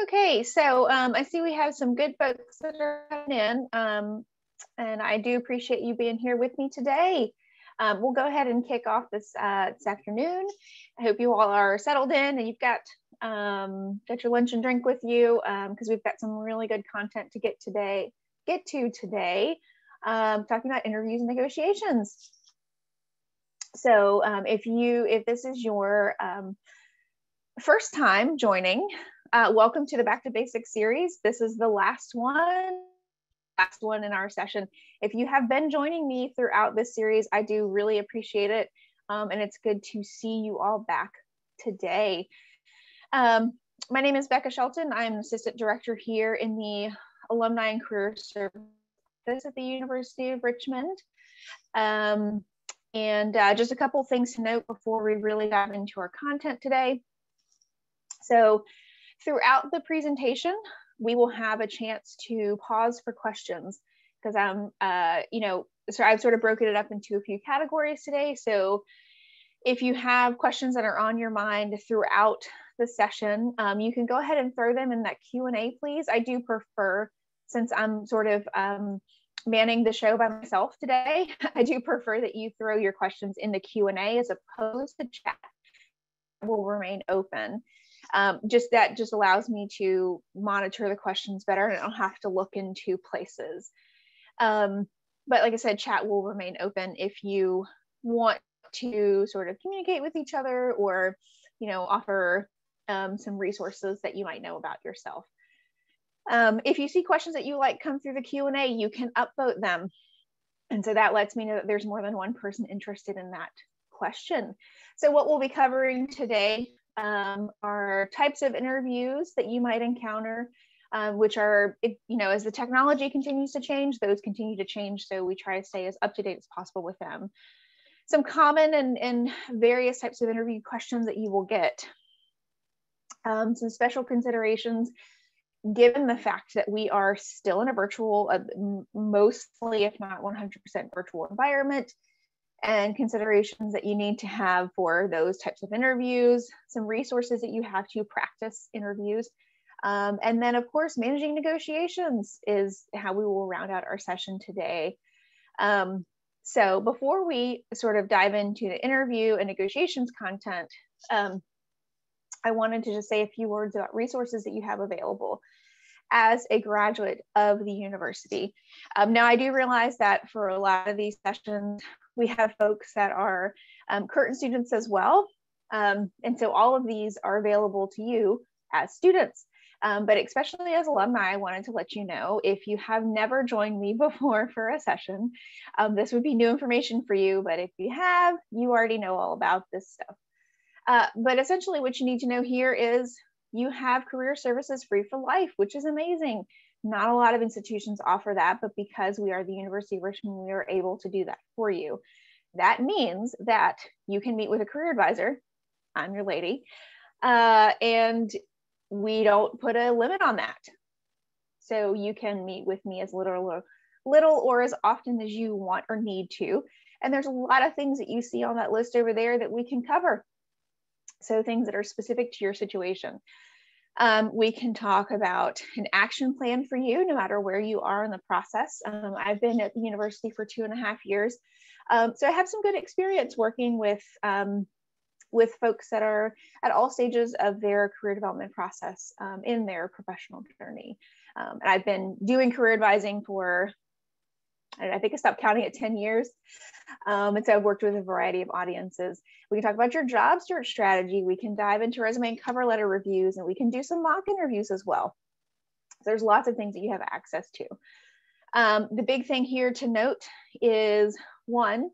Okay, so I see we have some good folks that are coming in, and I do appreciate you being here with me today. We'll go ahead and kick off this afternoon. I hope you all are settled in and you've got your lunch and drink with you, because we've got some really good content to get to today, talking about interviews and negotiations. So if this is your first time joining, welcome to the Back to Basics series. This is the last one in our session. If you have been joining me throughout this series, I do really appreciate it. And it's good to see you all back today. My name is Becca Shelton. I'm an assistant director here in the Alumni and Career Service at the University of Richmond. And just a couple things to note before we really dive into our content today. So throughout the presentation, we will have a chance to pause for questions, because so I've sort of broken it up into a few categories today. So if you have questions that are on your mind throughout the session, you can go ahead and throw them in that Q&A, please. I do prefer, since I'm sort of manning the show by myself today, I do prefer that you throw your questions in the Q&A as opposed to chat. Will remain open. That just allows me to monitor the questions better, and I don't have to look into places. But like I said, chat will remain open if you want to sort of communicate with each other, or offer some resources that you might know about yourself. If you see questions that you like come through the Q&A, you can upvote them, and so that lets me know that there's more than one person interested in that question. So what we'll be covering today are types of interviews that you might encounter, which are, as the technology continues to change, those continue to change. So we try to stay as up to date as possible with them. Some common and various types of interview questions that you will get. Some special considerations, given the fact that we are still in a virtual, mostly, if not 100% virtual environment, and considerations that you need to have for those types of interviews, some resources that you have to practice interviews. And then, of course, managing negotiations is how we will round out our session today. So before we sort of dive into the interview and negotiations content, I wanted to just say a few words about resources that you have available as a graduate of the university. Now, I do realize that for a lot of these sessions, we have folks that are current students as well. And so all of these are available to you as students. But especially as alumni, I wanted to let you know, if you have never joined me before for a session, this would be new information for you. But if you have, you already know all about this stuff. But essentially what you need to know here is you have career services free for life, which is amazing. Not a lot of institutions offer that, but because we are the University of Richmond, we are able to do that for you. That means that you can meet with a career advisor. I'm your lady. And we don't put a limit on that. So you can meet with me as little or as often as you want or need to. And there's a lot of things that you see on that list over there that we can cover. So things that are specific to your situation. We can talk about an action plan for you, no matter where you are in the process. I've been at the university for 2.5 years. So I have some good experience working with folks that are at all stages of their career development process in their professional journey. And I've been doing career advising for, I think I stopped counting at 10 years. And so I've worked with a variety of audiences. We can talk about your job search strategy. We can dive into resume and cover letter reviews, and we can do some mock interviews as well. So there's lots of things that you have access to. The big thing here to note is, one,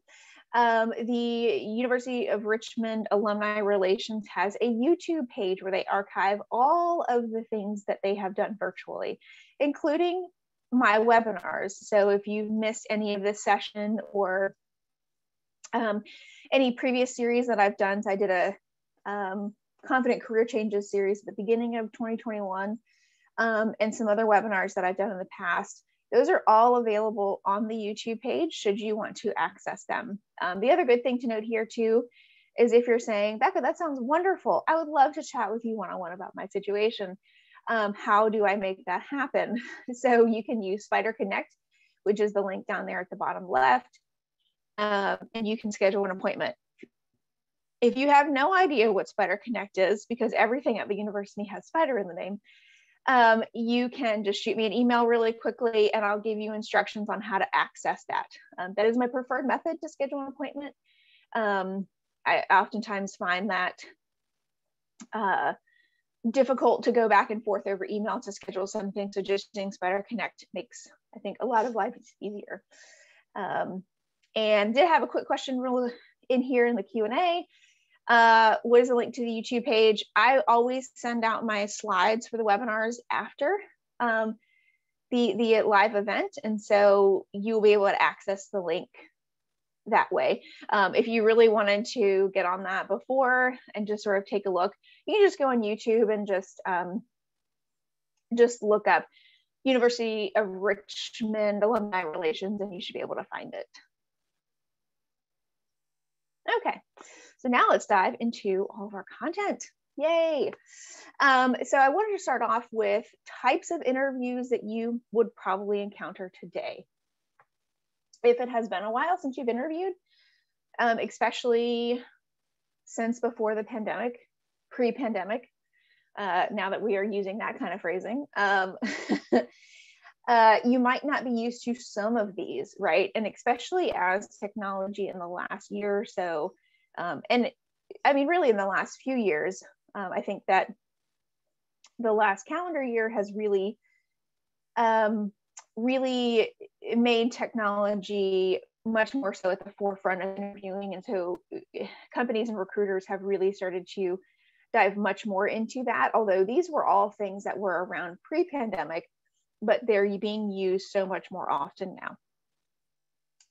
the University of Richmond Alumni Relations has a YouTube page where they archive all of the things that they have done virtually, including my webinars. So if you've missed any of this session or any previous series that I've done, so I did a Confident Career Changes series at the beginning of 2021, and some other webinars that I've done in the past. Those are all available on the YouTube page should you want to access them. The other good thing to note here too is if you're saying, Becca, that sounds wonderful, I would love to chat with you one-on-one about my situation. How do I make that happen? So you can use Spider Connect, which is the link down there at the bottom left, and you can schedule an appointment. If you have no idea what Spider Connect is, because everything at the university has Spider in the name, you can just shoot me an email really quickly and I'll give you instructions on how to access that. That is my preferred method to schedule an appointment. I oftentimes find that difficult to go back and forth over email to schedule something. So just using Spider Connect makes, I think, a lot of life easier. And did have a quick question in here in the Q&A. What is the link to the YouTube page? I always send out my slides for the webinars after the live event. And so you'll be able to access the link that way. If you really wanted to get on that before and just sort of take a look, you can just go on YouTube and just look up University of Richmond Alumni Relations and you should be able to find it. Okay, so now let's dive into all of our content. Yay. So I wanted to start off with types of interviews that you would probably encounter today. If it has been a while since you've interviewed, especially since before the pandemic, pre-pandemic, now that we are using that kind of phrasing, you might not be used to some of these, right? And especially as technology in the last year or so, and I mean, really in the last few years, I think that the last calendar year has really made technology much more so at the forefront of interviewing. And so companies and recruiters have really started to dive much more into that, although these were all things that were around pre-pandemic, but they're being used so much more often now.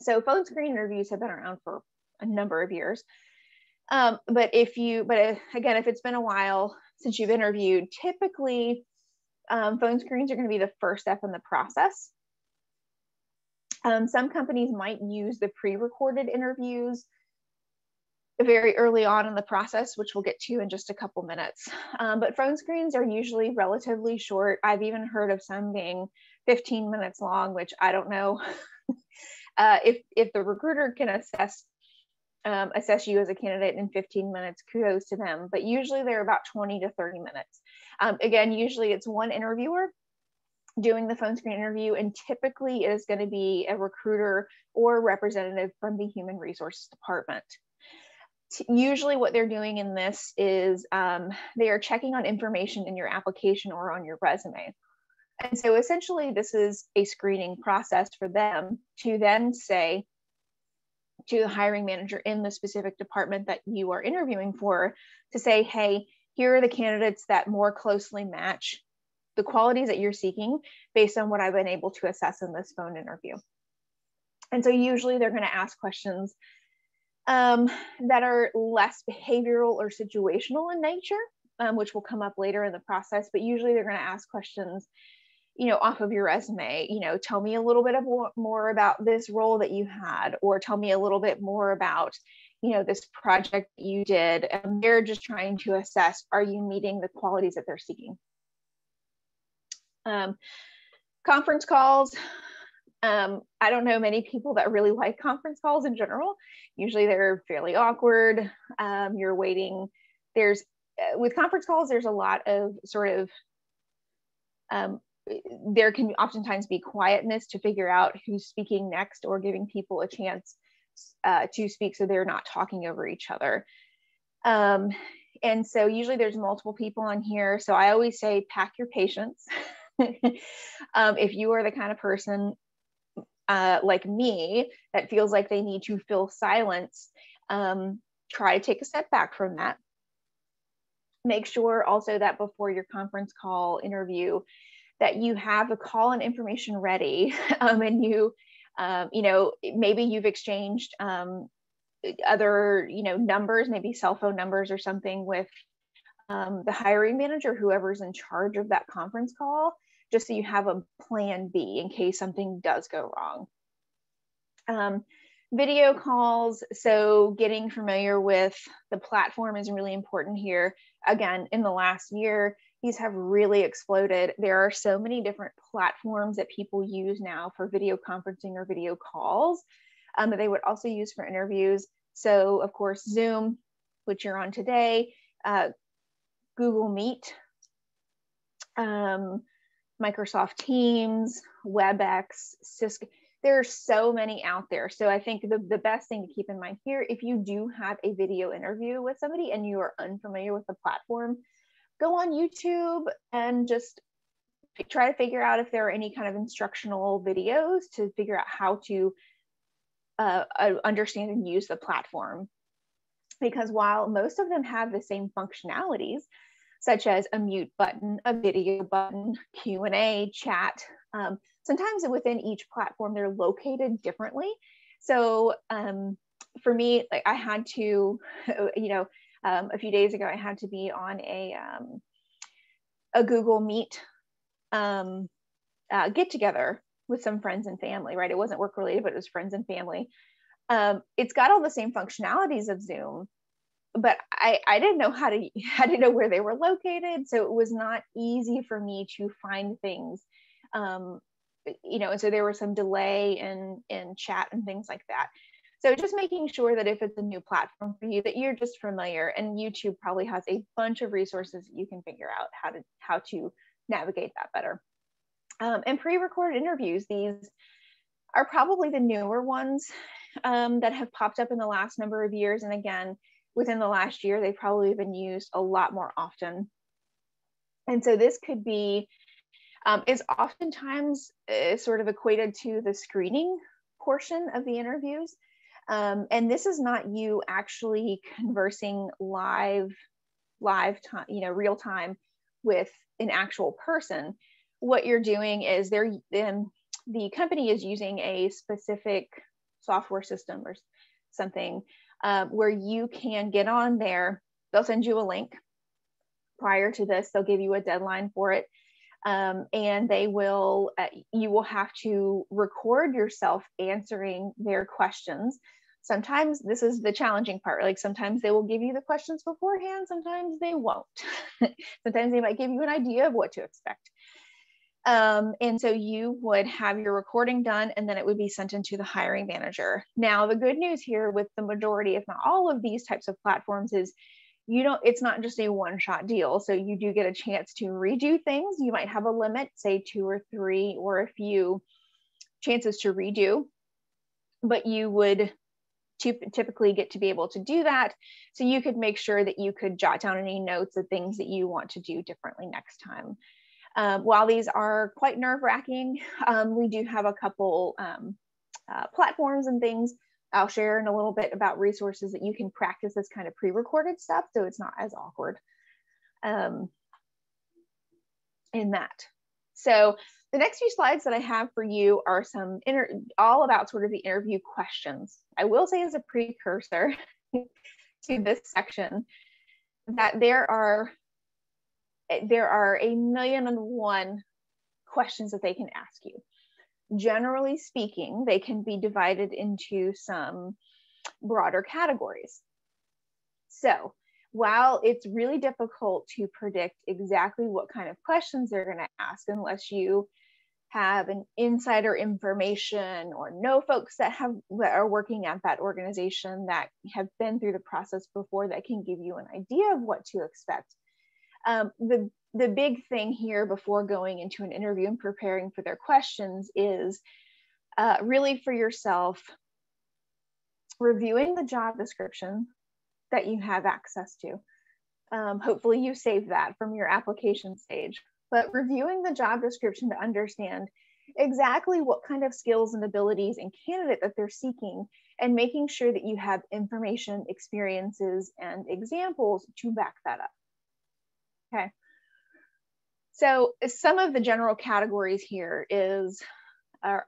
So phone screen interviews have been around for a number of years. But again, if it's been a while since you've interviewed, typically phone screens are going to be the first step in the process. Some companies might use the pre-recorded interviews very early on in the process, which we'll get to in just a couple minutes. But phone screens are usually relatively short. I've even heard of some being 15 minutes long, which I don't know if the recruiter can assess you as a candidate in 15 minutes, kudos to them, but usually they're about 20 to 30 minutes. Again, usually it's one interviewer doing the phone screen interview, and typically it is going to be a recruiter or representative from the human resources department. Usually what they're doing in this is they are checking on information in your application or on your resume. And so essentially this is a screening process for them to then say to the hiring manager in the specific department that you are interviewing for, to say, hey, here are the candidates that more closely match the qualities that you're seeking based on what I've been able to assess in this phone interview. And so usually they're going to ask questions that are less behavioral or situational in nature, which will come up later in the process, but usually they're going to ask questions, off of your resume, tell me a little bit more about this role that you had, or tell me a little bit more about, this project that you did. And they're just trying to assess, are you meeting the qualities that they're seeking? Conference calls. I don't know many people that really like conference calls in general. Usually they're fairly awkward. You're waiting. With conference calls, there's a lot of sort of, there can oftentimes be quietness to figure out who's speaking next, or giving people a chance to speak so they're not talking over each other. And so usually there's multiple people on here. So I always say, pack your patience. If you are the kind of person like me that feels like they need to fill silence, try to take a step back from that. Make sure also that before your conference call interview that you have the call and information ready, and you maybe you've exchanged other numbers, maybe cell phone numbers or something with the hiring manager, whoever's in charge of that conference call, just so you have a plan B in case something does go wrong. Video calls, so getting familiar with the platform is really important here. Again, in the last year, these have really exploded. There are so many different platforms that people use now for video conferencing or video calls that they would also use for interviews. So of course, Zoom, which you're on today, Google Meet, Microsoft Teams, WebEx, Cisco. There are so many out there. So I think the best thing to keep in mind here, if you do have a video interview with somebody and you are unfamiliar with the platform, go on YouTube and just try to figure out if there are any kind of instructional videos to figure out how to understand and use the platform. Because while most of them have the same functionalities, such as a mute button, a video button, Q&A, chat, sometimes within each platform, they're located differently. So for me, like I had to, a few days ago, I had to be on a Google Meet get together with some friends and family, right? It wasn't work related, but it was friends and family. It's got all the same functionalities of Zoom, but I didn't know I didn't know where they were located. So it was not easy for me to find things, and so there was some delay in chat and things like that. So just making sure that if it's a new platform for you, that you're just familiar, and YouTube probably has a bunch of resources that you can figure out how to navigate that better. And pre-recorded interviews, these are probably the newer ones that have popped up in the last number of years. And again, within the last year, they've probably been used a lot more often. And so this could be, is oftentimes sort of equated to the screening portion of the interviews. And this is not you actually conversing live time, real time with an actual person. What you're doing is the company is using a specific software system or something where you can get on there. They'll send you a link. Prior to this, they'll give you a deadline for it. And they will, you will have to record yourself answering their questions. Sometimes this is the challenging part. Like sometimes they will give you the questions beforehand. Sometimes they won't. Sometimes they might give you an idea of what to expect. And so you would have your recording done, and then it would be sent into the hiring manager. Now, the good news here with the majority, if not all of these types of platforms, is it's not just a one-shot deal. So you do get a chance to redo things. You might have a limit, say 2 or 3 or a few chances to redo, but you would typically get to be able to do that. So you could make sure that you could jot down any notes of things that you want to do differently next time. While these are quite nerve-wracking, we do have a couple platforms and things. I'll share in a little bit about resources that you can practice this kind of pre-recorded stuff, so it's not as awkward in that. So the next few slides that I have for you are all about sort of the interview questions. I will say as a precursor to this section that there are 1,000,001 questions that they can ask you. Generally speaking, they can be divided into some broader categories. So while it's really difficult to predict exactly what kind of questions they're going to ask unless you have an insider information or know folks that are working at that organization that have been through the process before that can give you an idea of what to expect. The big thing here before going into an interview and preparing for their questions is really for yourself, reviewing the job description that you have access to. Hopefully you save that from your application stage, but reviewing the job description to understand exactly what kind of skills and abilities and candidate that they're seeking, and making sure that you have information, experiences, and examples to back that up. Okay. So some of the general categories here are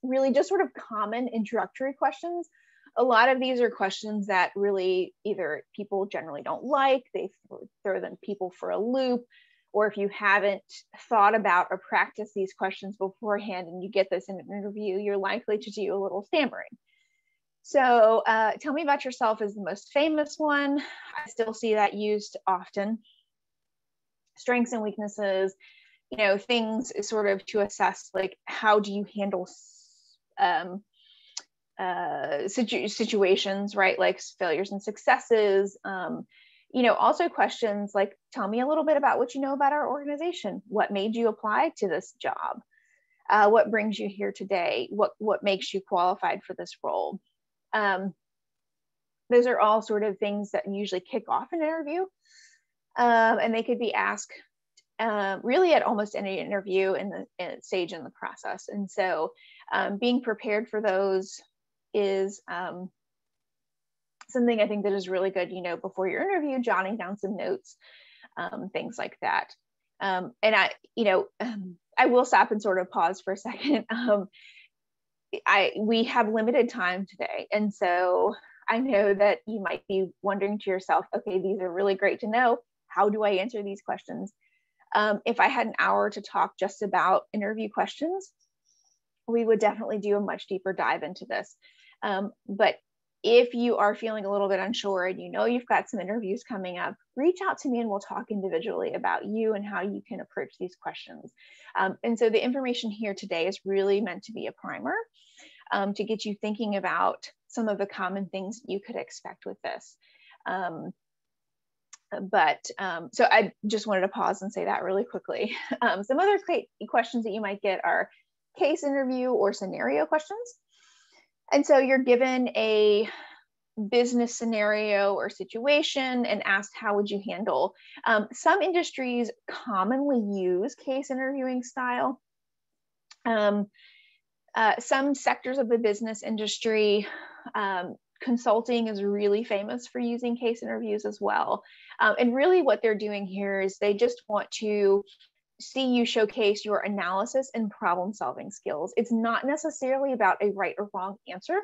really just sort of common introductory questions. A lot of these are questions that really either people generally don't like, they throw them people for a loop, or if you haven't thought about or practiced these questions beforehand and you get this in an interview, you're likely to do a little stammering. So tell me about yourself is the most famous one. I still see that used often. strengths and weaknesses, you know, things sort of to assess, like, how do you handle situations, right? Like failures and successes. You know, also questions like, tell me a little bit about what you know about our organization. What made you apply to this job? What brings you here today? What makes you qualified for this role? Those are all sort of things that usually kick off an interview. And they could be asked really at almost any interview in the stage in the process. And so being prepared for those is something I think that is really good, you know, before your interview, jotting down some notes, things like that. And I, you know, I will stop and sort of pause for a second. We have limited time today. And so I know that you might be wondering to yourself, okay, these are really great to know. How do I answer these questions? If I had an hour to talk just about interview questions, we would definitely do a much deeper dive into this. But if you are feeling a little bit unsure and you know you've got some interviews coming up, reach out to me and we'll talk individually about you and how you can approach these questions. And so the information here today is really meant to be a primer to get you thinking about some of the common things you could expect with this. So I just wanted to pause and say that really quickly. Some other questions that you might get are case interview or scenario questions. And so you're given a business scenario or situation and asked, how would you handle? Some industries commonly use case interviewing style. Some sectors of the business industry, consulting is really famous for using case interviews as well. And really what they're doing here is they just want to see you showcase your analysis and problem solving skills. It's not necessarily about a right or wrong answer.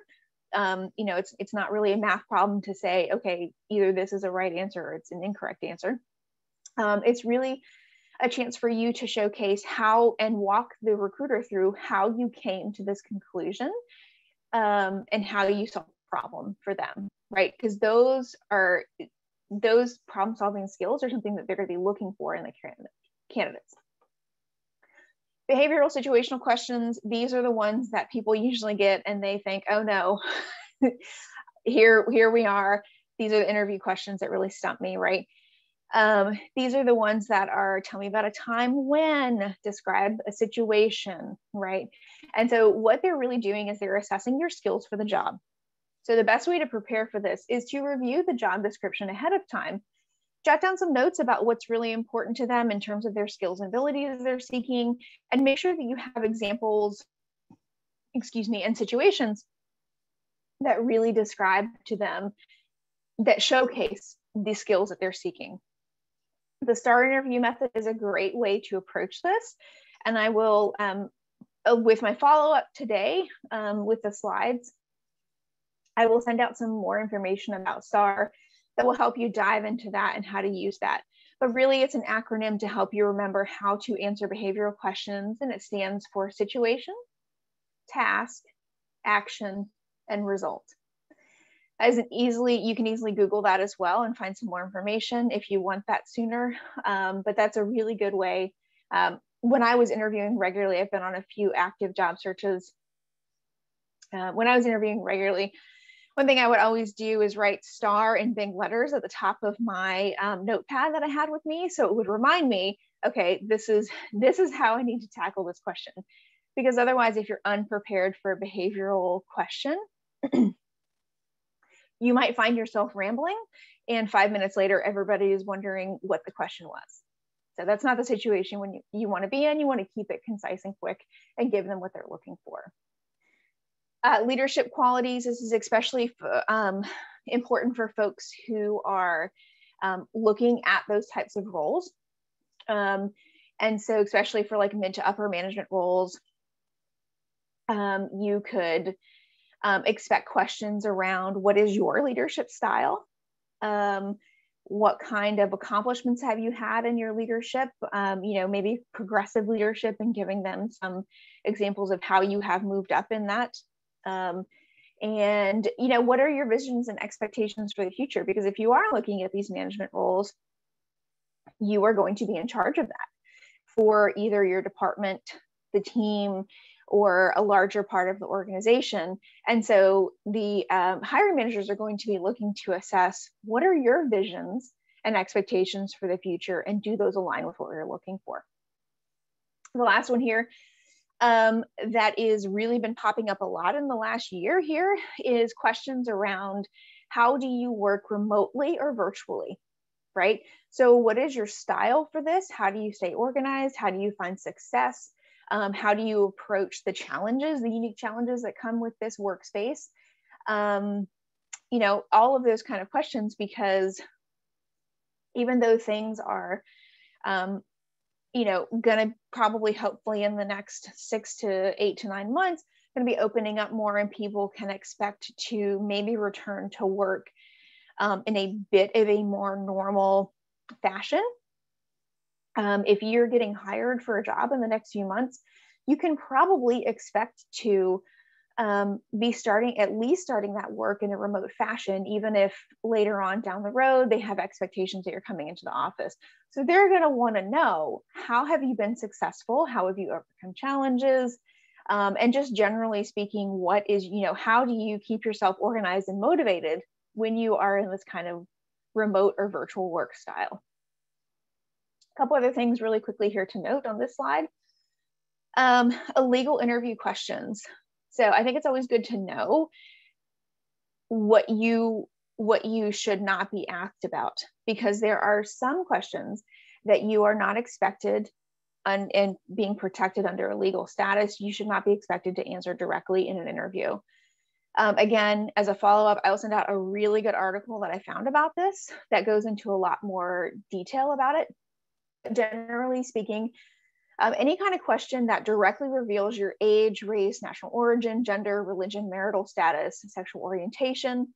You know, it's not really a math problem to say, okay, either this is a right answer or it's an incorrect answer. It's really a chance for you to showcase how and walk the recruiter through how you came to this conclusion and how you solve the problem for them, right? Because those problem solving skills are something that they're going to be looking for in the candidates. Behavioral situational questions, these are the ones that people usually get and they think, oh no, here we are. These are the interview questions that really stump me, right? These are the ones that are, tell me about a time when, describe a situation, right? And so what they're really doing is they're assessing your skills for the job. So the best way to prepare for this is to review the job description ahead of time. Jot down some notes about what's really important to them in terms of their skills and abilities they're seeking, and make sure that you have examples, and situations that really describe to them, that showcase the skills that they're seeking. The STAR interview method is a great way to approach this. And I will, with my follow-up today, with the slides, I will send out some more information about STAR that will help you dive into that and how to use that. But really, it's an acronym to help you remember how to answer behavioral questions, and it stands for situation, task, action, and result. You can easily Google that as well and find some more information if you want that sooner. But that's a really good way. When I was interviewing regularly, I've been on a few active job searches. When I was interviewing regularly, one thing I would always do is write STAR in big letters at the top of my notepad that I had with me. So it would remind me, okay, this is how I need to tackle this question. Because otherwise, if you're unprepared for a behavioral question, you might find yourself rambling, and 5 minutes later, everybody is wondering what the question was. So that's not the situation when you want to be in. You want to keep it concise and quick and give them what they're looking for. Leadership qualities, this is especially important for folks who are looking at those types of roles. And so especially for like mid to upper management roles, you could expect questions around what is your leadership style? What kind of accomplishments have you had in your leadership? Maybe progressive leadership, and giving them some examples of how you have moved up in that. What are your visions and expectations for the future? Because if you are looking at these management roles, you are going to be in charge of that for either your department, the team, or a larger part of the organization. And so the hiring managers are going to be looking to assess what are your visions and expectations for the future, and do those align with what we're looking for. The last one here that is really been popping up a lot in the last year here is questions around how do you work remotely or virtually, right? So what is your style for this? How do you stay organized? How do you find success? How do you approach the challenges, the unique challenges that come with this workspace? You know, all of those kind of questions, because even though things are, you know, gonna probably hopefully in the next 6 to 8 to 9 months, gonna be opening up more, and people can expect to maybe return to work in a bit of a more normal fashion. If you're getting hired for a job in the next few months, you can probably expect to be at least starting that work in a remote fashion, even if later on down the road, they have expectations that you're coming into the office. So they're going to want to know, how have you been successful? How have you overcome challenges? And just generally speaking, what is, you know, how do you keep yourself organized and motivated when you are in this kind of remote or virtual work style? A couple other things really quickly here to note on this slide. Illegal interview questions. So I think it's always good to know what you should not be asked about, because there are some questions that you are not expected, and being protected under a legal status, you should not be expected to answer directly in an interview. Again, as a follow-up, I will send out a really good article that I found about this that goes into a lot more detail about it. Generally speaking, any kind of question that directly reveals your age, race, national origin, gender, religion, marital status, sexual orientation,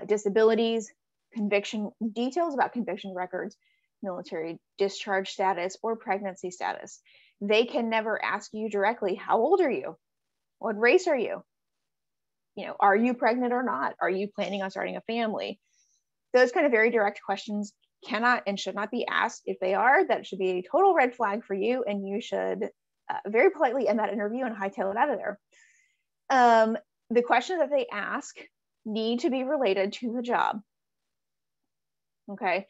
disabilities, conviction, details about conviction records, military discharge status, or pregnancy status. They can never ask you directly, how old are you? What race are you? You know, are you pregnant or not? Are you planning on starting a family? Those kind of very direct questions cannot and should not be asked. If they are, that should be a total red flag for you, and you should very politely end that interview and hightail it out of there. The questions that they ask need to be related to the job. Okay.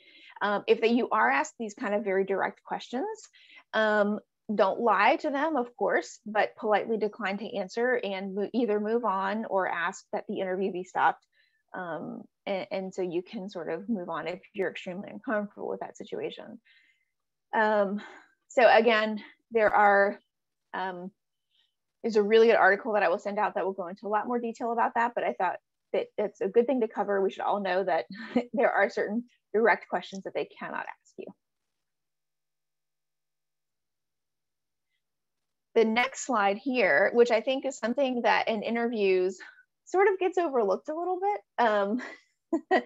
If you are asked these kind of very direct questions, don't lie to them, of course, but politely decline to answer, and either move on or ask that the interview be stopped. And so you can sort of move on if you're extremely uncomfortable with that situation. So again, there's a really good article that I will send out that will go into a lot more detail about that, but I thought that it's a good thing to cover. We should all know that there are certain direct questions that they cannot ask you. The next slide here, which I think is something that in interviews sort of gets overlooked a little bit,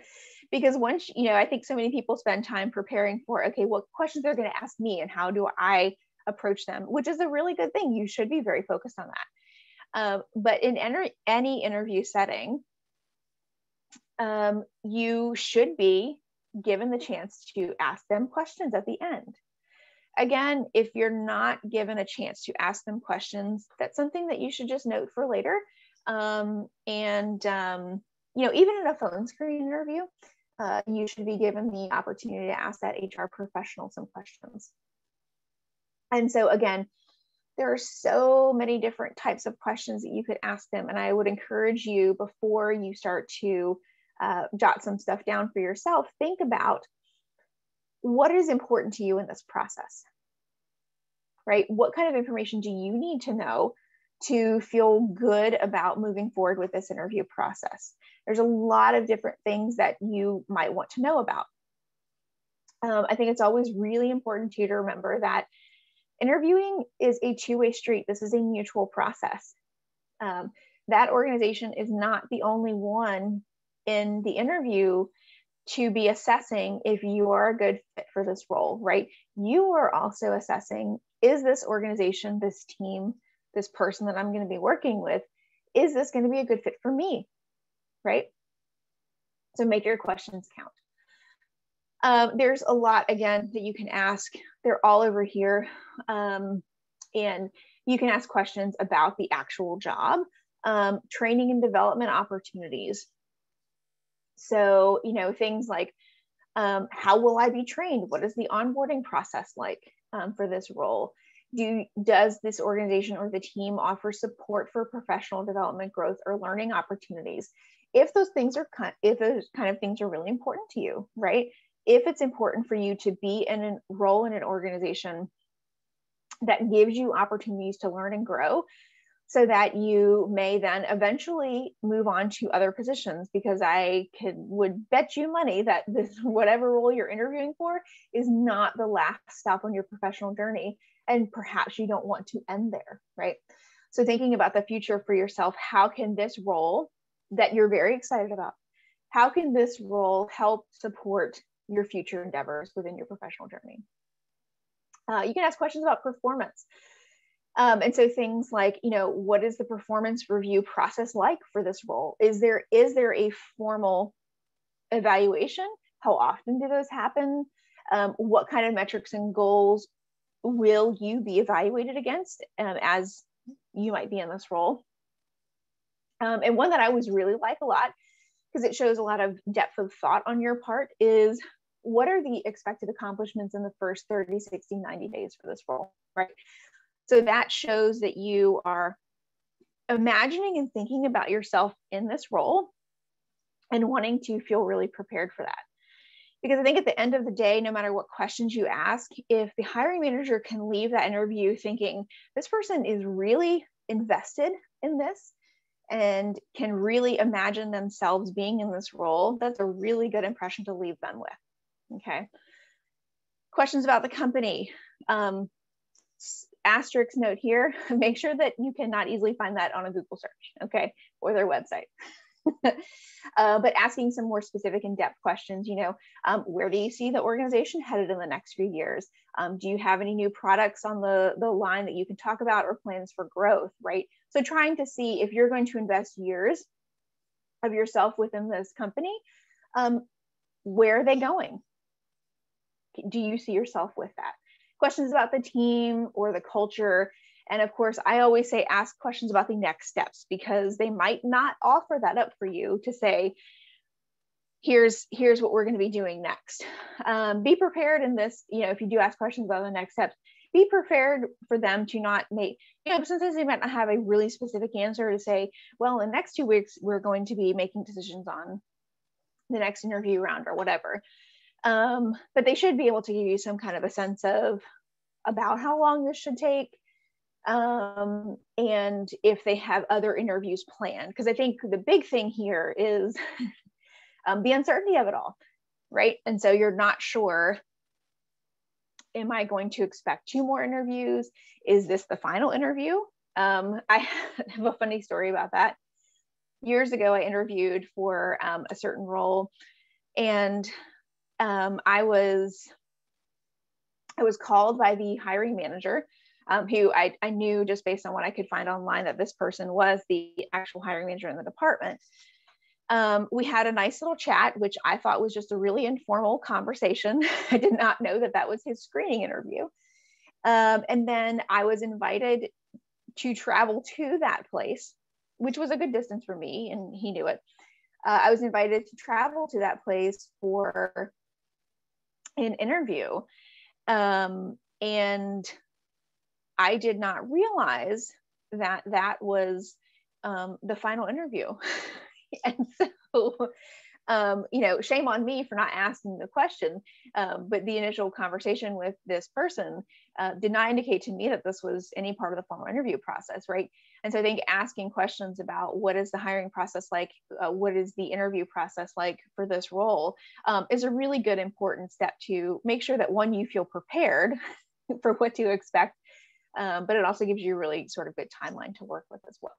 because once, you know, I think so many people spend time preparing for, okay, what questions they're going to ask me and how do I approach them, which is a really good thing. You should be very focused on that. But in any interview setting, you should be given the chance to ask them questions at the end. Again, if you're not given a chance to ask them questions, that's something that you should just note for later. You know, even in a phone screen interview, you should be given the opportunity to ask that HR professional some questions. And so again, there are so many different types of questions that you could ask them. And I would encourage you, before you start to jot some stuff down for yourself, think about what is important to you in this process, right? What kind of information do you need to know to feel good about moving forward with this interview process? There's a lot of different things that you might want to know about. I think it's always really important to you to remember that interviewing is a two-way street. This is a mutual process. That organization is not the only one in the interview to be assessing if you are a good fit for this role, right? You are also assessing, is this organization, this team, this person that I'm going to be working with, is this going to be a good fit for me, right? So make your questions count. There's a lot, again, that you can ask. They're all over here. And you can ask questions about the actual job, training and development opportunities. So, things like, how will I be trained? What is the onboarding process like for this role? Does this organization or the team offer support for professional development, growth, or learning opportunities? If those kind of things are really important to you, right? If it's important for you to be in a role in an organization that gives you opportunities to learn and grow, so that you may then eventually move on to other positions, because I would bet you money that this, whatever role you're interviewing for, is not the last stop on your professional journey. And perhaps you don't want to end there, right? So thinking about the future for yourself, how can this role that you're very excited about, how can this role help support your future endeavors within your professional journey? You can ask questions about performance. And so things like, what is the performance review process like for this role? Is there a formal evaluation? How often do those happen? What kind of metrics and goals will you be evaluated against as you might be in this role? And one that I always really like a lot, because it shows a lot of depth of thought on your part, is what are the expected accomplishments in the first 30, 60, 90 days for this role, right? So that shows that you are imagining and thinking about yourself in this role and wanting to feel really prepared for that. Because I think at the end of the day, no matter what questions you ask, if the hiring manager can leave that interview thinking this person is really invested in this and can really imagine themselves being in this role, that's a really good impression to leave them with. Okay. Questions about the company. Asterisk note here, make sure that you cannot easily find that on a Google search, okay, or their website. But asking some more specific in-depth questions, where do you see the organization headed in the next few years? Do you have any new products on the line that you can talk about, or plans for growth, right? So trying to see if you're going to invest years of yourself within this company, where are they going? Do you see yourself with that? Questions about the team or the culture. And of course, I always say ask questions about the next steps, because they might not offer that up for you to say, here's what we're going to be doing next. Be prepared in this, if you do ask questions about the next steps, be prepared for them to not make, sometimes they might not have a really specific answer to say, well, in the next 2 weeks, we're going to be making decisions on the next interview round or whatever. But they should be able to give you some kind of a sense of about how long this should take, and if they have other interviews planned. Because I think the big thing here is the uncertainty of it all, right? And so you're not sure, am I going to expect 2 more interviews? Is this the final interview? I have a funny story about that. Years ago, I interviewed for a certain role, and I was called by the hiring manager, who I knew just based on what I could find online that this person was the actual hiring manager in the department. We had a nice little chat, which I thought was just a really informal conversation. I did not know that that was his screening interview. And then I was invited to travel to that place, which was a good distance for me, and he knew it. I was invited to travel to that place for an interview. And I did not realize that that was the final interview. And so, shame on me for not asking the question, but the initial conversation with this person did not indicate to me that this was any part of the formal interview process, right? And so I think asking questions about what is the hiring process like, what is the interview process like for this role, is a really good important step to make sure that, one, you feel prepared for what to expect, but it also gives you a really sort of good timeline to work with as well.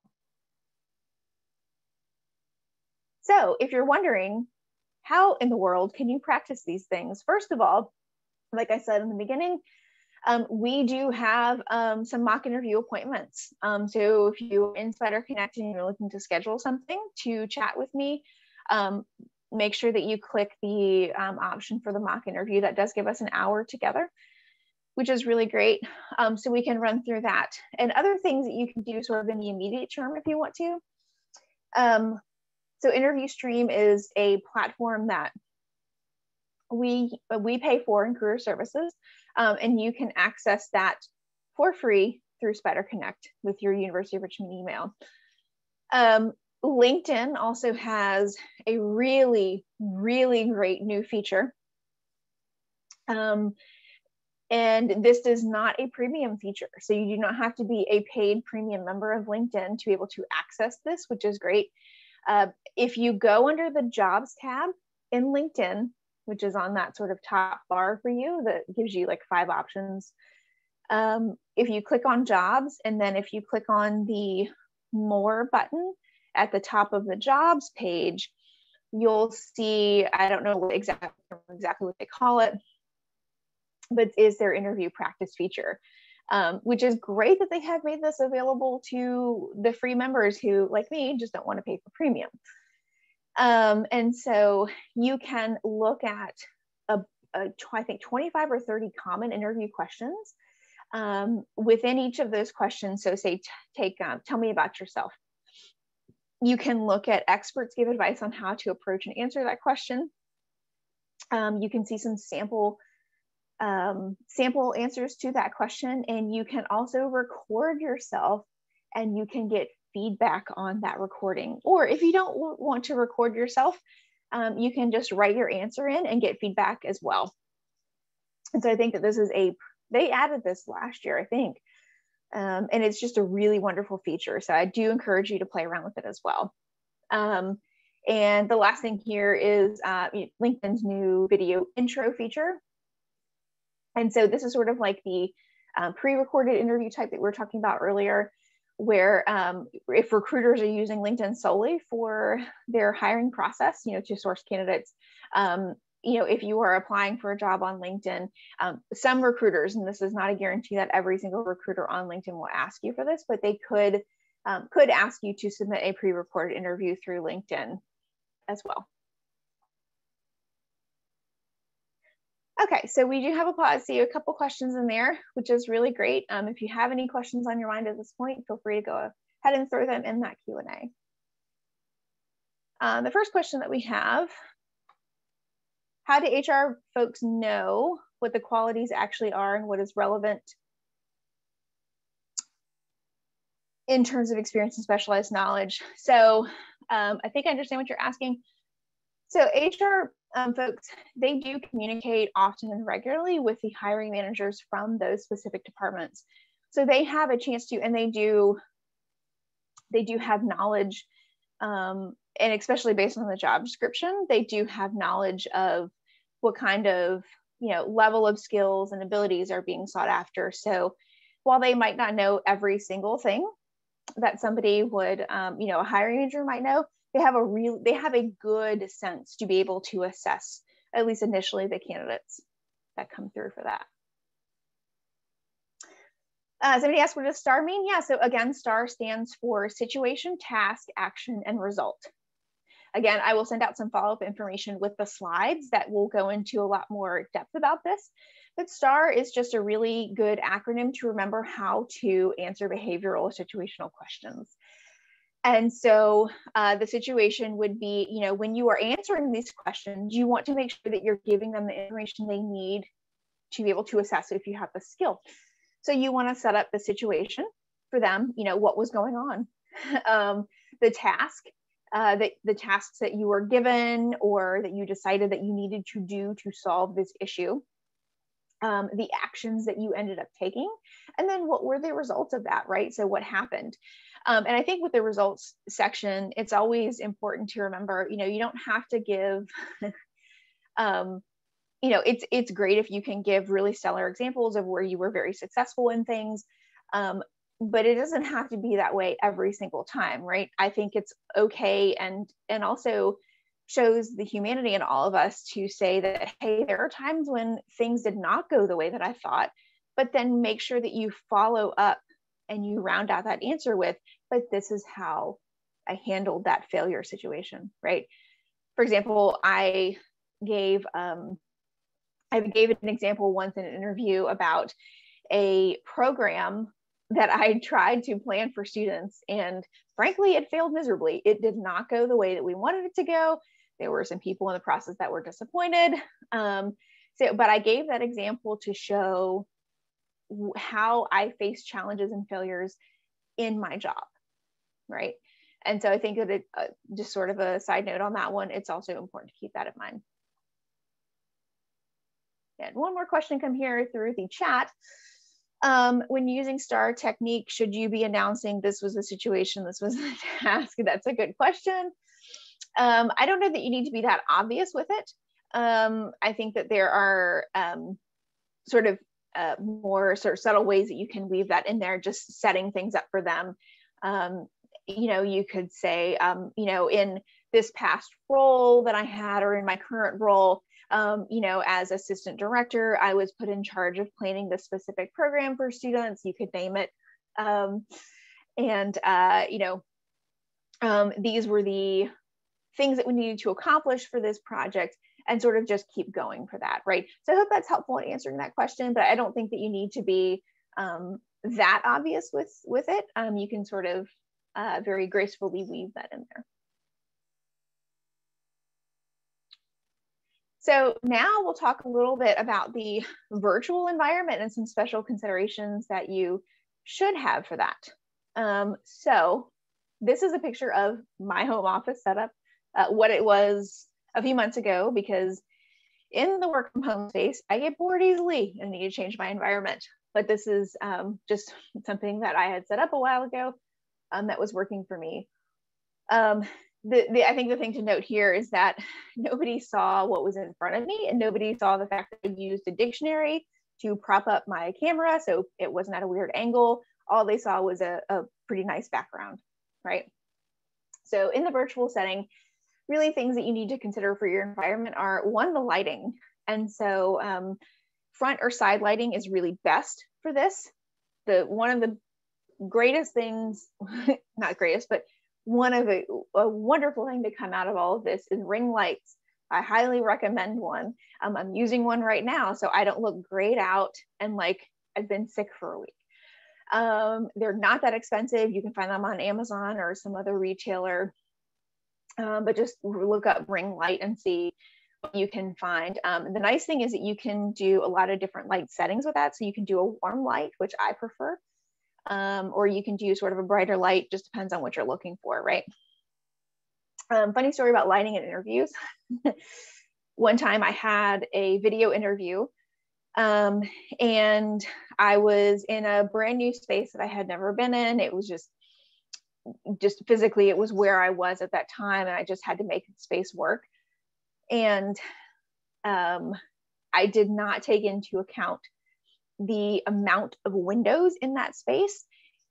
So if you're wondering, how in the world can you practice these things? First of all, like I said in the beginning, we do have some mock interview appointments. So if you're in Spider Connect and you're looking to schedule something to chat with me, make sure that you click the option for the mock interview. That does give us an hour together, which is really great. So we can run through that. And other things that you can do sort of in the immediate term if you want to. So Interview Stream is a platform that we pay for in Career Services, and you can access that for free through Spider Connect with your University of Richmond email. LinkedIn also has a really, really great new feature. And this is not a premium feature. So you do not have to be a paid premium member of LinkedIn to be able to access this, which is great. If you go under the Jobs tab in LinkedIn, which is on that sort of top bar for you, that gives you like 5 options. If you click on Jobs, and then if you click on the More button at the top of the Jobs page, you'll see, I don't know exactly what they call it, but is their interview practice feature, which is great that they have made this available to the free members who, like me, just don't want to pay for premium. And so you can look at I think 25 or 30 common interview questions within each of those questions. So say, tell me about yourself. You can look at experts give advice on how to approach and answer that question. You can see some sample answers to that question, and you can also record yourself and you can get feedback on that recording. Or if you don't want to record yourself, you can just write your answer in and get feedback as well. And so I think that this is they added this last year, I think, and it's just a really wonderful feature. So I do encourage you to play around with it as well. And the last thing here is LinkedIn's new video intro feature. And so this is sort of like the pre-recorded interview type that we were talking about earlier, where if recruiters are using LinkedIn solely for their hiring process, to source candidates, if you are applying for a job on LinkedIn, some recruiters, and this is not a guarantee that every single recruiter on LinkedIn will ask you for this, but they could ask you to submit a pre-recorded interview through LinkedIn as well. Okay, so we do have a couple questions in there, which is really great. If you have any questions on your mind at this point, feel free to go ahead and throw them in that Q&A. The first question that we have, how do HR folks know what the qualities actually are and what is relevant in terms of experience and specialized knowledge? So I think I understand what you're asking. So HR folks, they do communicate often and regularly with the hiring managers from those specific departments. So they have a chance to, and they do have knowledge, and especially based on the job description, they do have knowledge of what kind of, level of skills and abilities are being sought after. So while they might not know every single thing that somebody would, a hiring manager might know, they have a good sense to be able to assess, at least initially, the candidates that come through for that. Somebody asked, what does STAR mean? Yeah, so again, STAR stands for situation, task, action, and result. Again, I will send out some follow-up information with the slides that will go into a lot more depth about this. But STAR is just a really good acronym to remember how to answer behavioral or situational questions. And so the situation would be, when you are answering these questions, you want to make sure that you're giving them the information they need to be able to assess if you have the skill. So you want to set up the situation for them, what was going on, the task, the tasks that you were given or that you decided that you needed to do to solve this issue, the actions that you ended up taking, and then what were the results of that, right? So what happened? And I think with the results section, it's always important to remember, you don't have to give, it's great if you can give really stellar examples of where you were very successful in things, but it doesn't have to be that way every single time, right? I think it's okay and also shows the humanity in all of us to say that, hey, there are times when things did not go the way that I thought, but then make sure that you follow up and you round out that answer with, but this is how I handled that failure situation, right? For example, I gave an example once in an interview about a program that I tried to plan for students, and frankly, it failed miserably. It did not go the way that we wanted it to go. There were some people in the process that were disappointed. But I gave that example to show how I face challenges and failures in my job, right? And so I think that just sort of a side note on that one, it's also important to keep that in mind. And one more question come here through the chat. When using STAR technique, should you be announcing this was a situation, this was a task? That's a good question. I don't know that you need to be that obvious with it. I think that there are more sort of subtle ways that you can weave that in there, just setting things up for them. You could say, in this past role that I had, or in my current role, as assistant director, I was put in charge of planning this specific program for students. You could name it. These were the things that we needed to accomplish for this project, and sort of just keep going for that, right? So I hope that's helpful in answering that question, but I don't think that you need to be that obvious with it. You can sort of very gracefully weave that in there. So now we'll talk a little bit about the virtual environment and some special considerations that you should have for that. So this is a picture of my home office setup, what it was a few months ago, because in the work from home space, I get bored easily and need to change my environment. But this is just something that I had set up a while ago that was working for me. I think the thing to note here is that nobody saw what was in front of me, and nobody saw the fact that I used a dictionary to prop up my camera, so it wasn't at a weird angle. All they saw was a pretty nice background, right? So in the virtual setting, really things that you need to consider for your environment are, one, the lighting. And so front or side lighting is really best for this. One of the greatest things, not greatest, but one of a wonderful thing to come out of all of this is ring lights. I highly recommend one. I'm using one right now, so I don't look grayed out and like I've been sick for a week. They're not that expensive. You can find them on Amazon or some other retailer, but just look up ring light and see what you can find. The nice thing is that you can do a lot of different light settings with that. So you can do a warm light, which I prefer. Or you can do sort of a brighter light, just depends on what you're looking for, right? Funny story about lighting in interviews. One time I had a video interview and I was in a brand new space that I had never been in. It was just physically, it was where I was at that time, and I just had to make the space work. And I did not take into account the amount of windows in that space.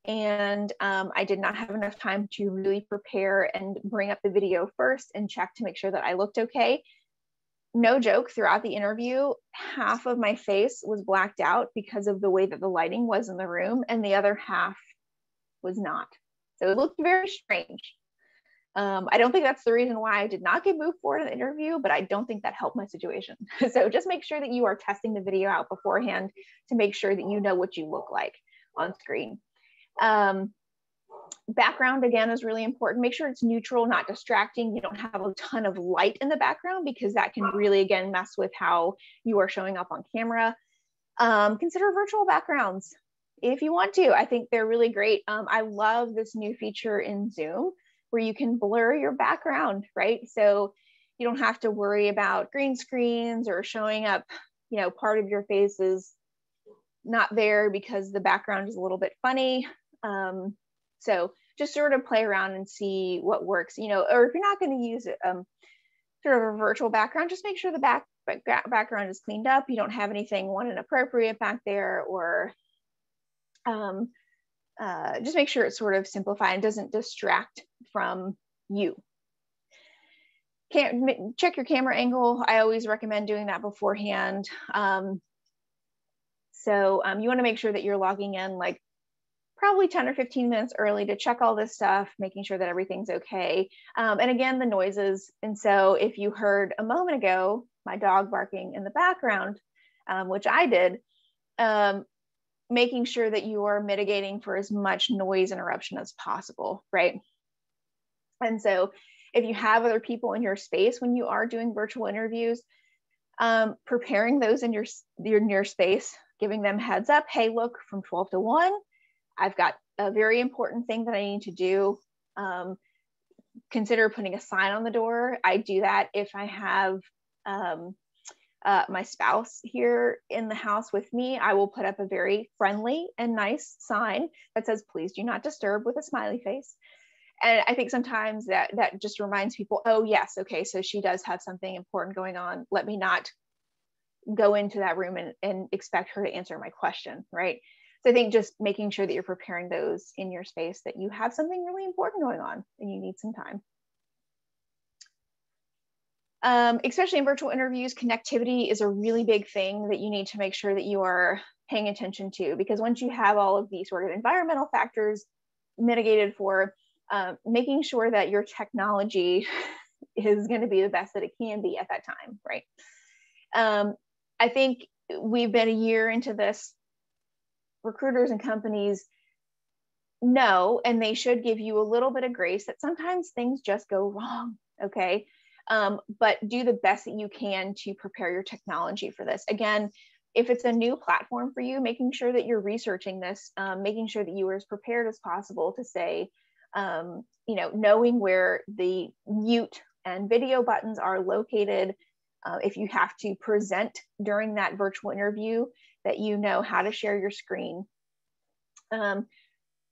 And I did not have enough time to really prepare and bring up the video first and check to make sure that I looked okay. No joke, throughout the interview, half of my face was blacked out because of the way that the lighting was in the room, and the other half was not. So it looked very strange. I don't think that's the reason why I did not get moved forward in the interview, but I don't think that helped my situation. So just make sure that you are testing the video out beforehand to make sure that you know what you look like on screen. Background, again, is really important. Make sure it's neutral, not distracting. You don't have a ton of light in the background, because that can really, again, mess with how you are showing up on camera. Consider virtual backgrounds if you want to. I think they're really great. I love this new feature in Zoom where you can blur your background, right? So you don't have to worry about green screens or showing up, part of your face is not there because the background is a little bit funny. So just sort of play around and see what works, or if you're not going to use sort of a virtual background, just make sure the background is cleaned up. You don't have anything inappropriate back there, or just make sure it's sort of simplified and doesn't distract from you. Check your camera angle. I always recommend doing that beforehand. So you want to make sure that you're logging in like probably 10 or 15 minutes early to check all this stuff, making sure that everything's okay. And again, the noises. And so if you heard a moment ago, my dog barking in the background, which I did, making sure that you are mitigating for as much noise interruption as possible, right? And so if you have other people in your space when you are doing virtual interviews, preparing those in your space, giving them heads up, hey, look, from 12 to 1, I've got a very important thing that I need to do. Consider putting a sign on the door. I do that if I have my spouse here in the house with me. I will put up a very friendly and nice sign that says, please do not disturb, with a smiley face. And I think sometimes that just reminds people, oh yes, okay, so she does have something important going on. Let me not go into that room and expect her to answer my question, right? So I think just making sure that you're preparing those in your space, that you have something really important going on and you need some time. Especially in virtual interviews, connectivity is a really big thing that you need to make sure that you are paying attention to, because once you have all of these sort of environmental factors mitigated for, making sure that your technology is going to be the best that it can be at that time, right? I think we've been a year into this. Recruiters and companies know, and they should give you a little bit of grace, that sometimes things just go wrong, okay? But do the best that you can to prepare your technology for this. Again, if it's a new platform for you, making sure that you're researching this, making sure that you are as prepared as possible to say, knowing where the mute and video buttons are located. If you have to present during that virtual interview, that you know how to share your screen.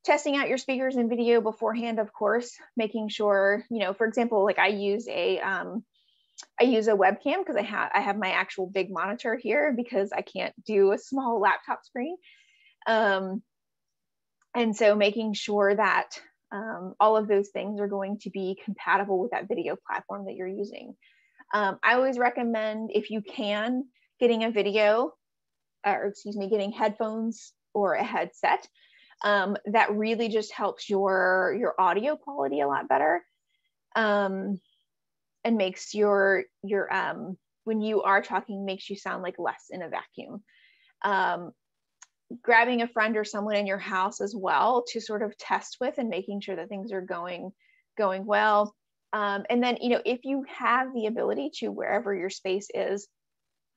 Testing out your speakers and video beforehand, of course, making sure, for example, like I use a webcam because I have my actual big monitor here because I can't do a small laptop screen. And so making sure that all of those things are going to be compatible with that video platform that you're using. I always recommend, if you can, getting getting headphones or a headset. That really just helps your audio quality a lot better, and makes your when you are talking, makes you sound like less in a vacuum. Grabbing a friend or someone in your house as well to sort of test with, and making sure that things are going well. And then, if you have the ability to, wherever your space is,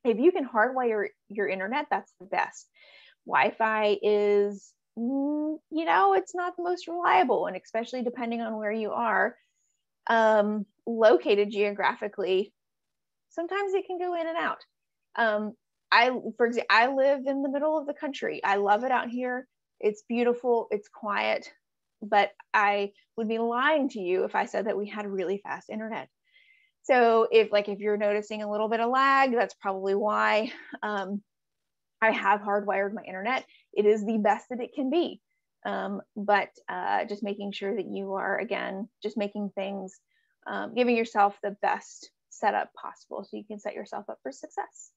if you can hardwire your internet, that's the best. Wi-Fi is, it's not the most reliable, and especially depending on where you are located geographically, sometimes it can go in and out. For example, I live in the middle of the country. I love it out here. It's beautiful. It's quiet. But I would be lying to you if I said that we had really fast internet. So if you're noticing a little bit of lag, that's probably why. I have hardwired my internet. It is the best that it can be. But just making sure that you are, again, just making things, giving yourself the best setup possible so you can set yourself up for success.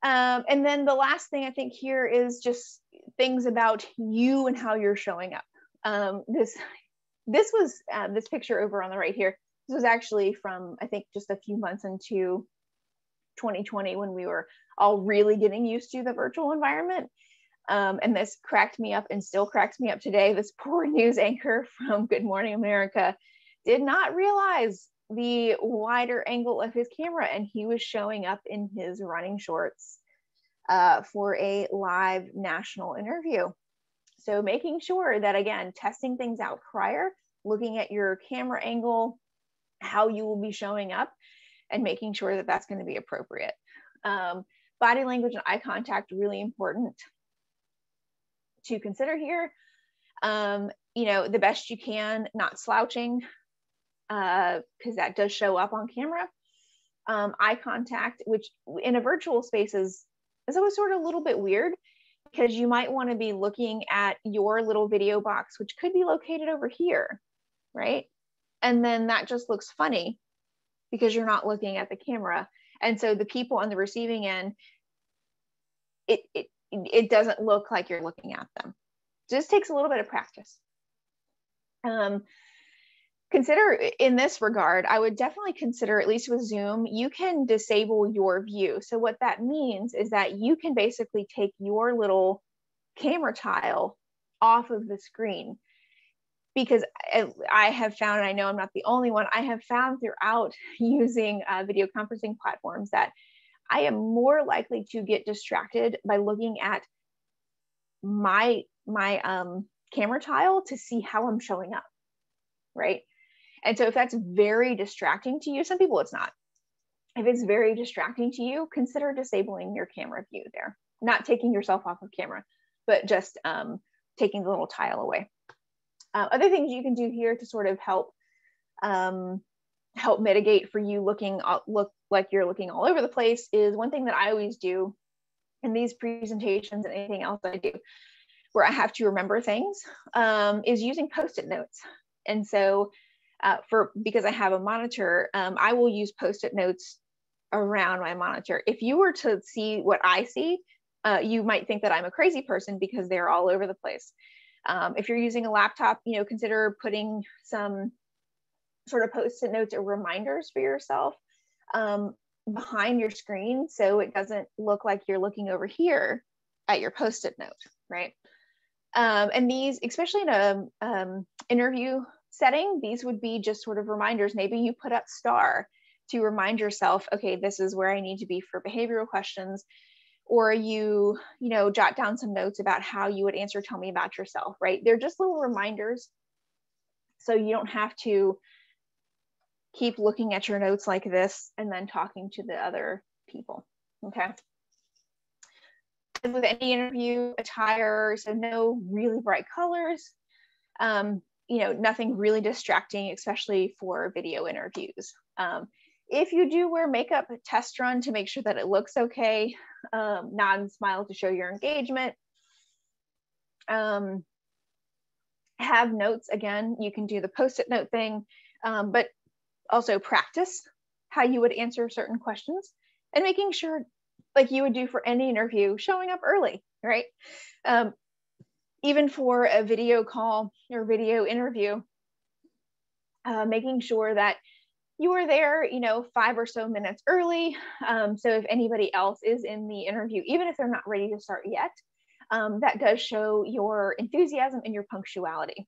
And then the last thing I think here is just things about you and how you're showing up. This was this picture over on the right here. This was actually from, I think, just a few months into 2020, when we were all really getting used to the virtual environment. And this cracked me up, and still cracks me up today. This poor news anchor from Good Morning America did not realize the wider angle of his camera, and he was showing up in his running shorts for a live national interview. So making sure that, again, testing things out prior, looking at your camera angle, how you will be showing up, and making sure that that's going to be appropriate. Body language and eye contact, really important to consider here. The best you can, not slouching, because that does show up on camera. Eye contact, which in a virtual space is always sort of a little bit weird, because you might want to be looking at your little video box, which could be located over here, right? And then that just looks funny because you're not looking at the camera. And so the people on the receiving end, it doesn't look like you're looking at them. Just takes a little bit of practice. Consider in this regard, I would definitely consider, at least with Zoom, you can disable your view. So what that means is that you can basically take your little camera tile off of the screen, because I have found, and I know I'm not the only one, I have found throughout using video conferencing platforms that I am more likely to get distracted by looking at my camera tile to see how I'm showing up, right? And so if that's very distracting to you, some people it's not. If it's very distracting to you, consider disabling your camera view there. Not taking yourself off of camera, but just taking the little tile away. Other things you can do here to sort of help mitigate for you look like you're looking all over the place is, one thing that I always do in these presentations and anything else I do where I have to remember things is using Post-it notes. And so because I have a monitor, I will use Post-it notes around my monitor. If you were to see what I see, you might think that I'm a crazy person because they're all over the place. If you're using a laptop, consider putting some sort of Post-it notes or reminders for yourself behind your screen, so it doesn't look like you're looking over here at your Post-it note, right? And these, especially in a interview setting, these would be just sort of reminders. Maybe you put up star to remind yourself, okay, this is where I need to be for behavioral questions, or you jot down some notes about how you would answer, tell me about yourself, right? They're just little reminders, so you don't have to keep looking at your notes like this and then talking to the other people, okay? With any interview attire, so no really bright colors, nothing really distracting, especially for video interviews. If you do wear makeup, test run to make sure that it looks okay. Nod and smile to show your engagement. Have notes. Again, you can do the Post-it note thing, but also practice how you would answer certain questions and making sure, like you would do for any interview, showing up early, right? Even for a video call or video interview, making sure that you are there, 5 or so minutes early. So if anybody else is in the interview, even if they're not ready to start yet, that does show your enthusiasm and your punctuality.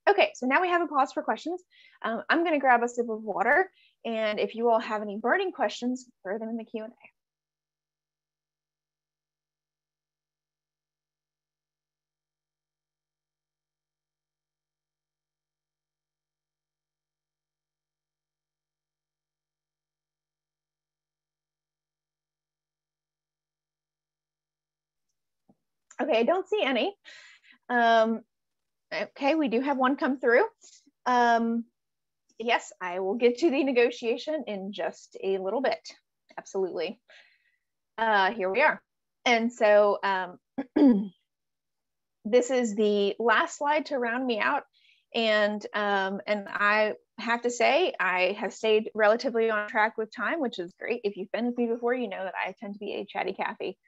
Okay, so now we have a pause for questions. I'm gonna grab a sip of water, and if you all have any burning questions, throw them in the Q&A. Okay, I don't see any. Okay, we do have one come through. Yes, I will get to the negotiation in just a little bit. Absolutely. Here we are. And so this is the last slide to round me out. And I have to say, I have stayed relatively on track with time, which is great. If you've been with me before, you know that I tend to be a chatty Cathy.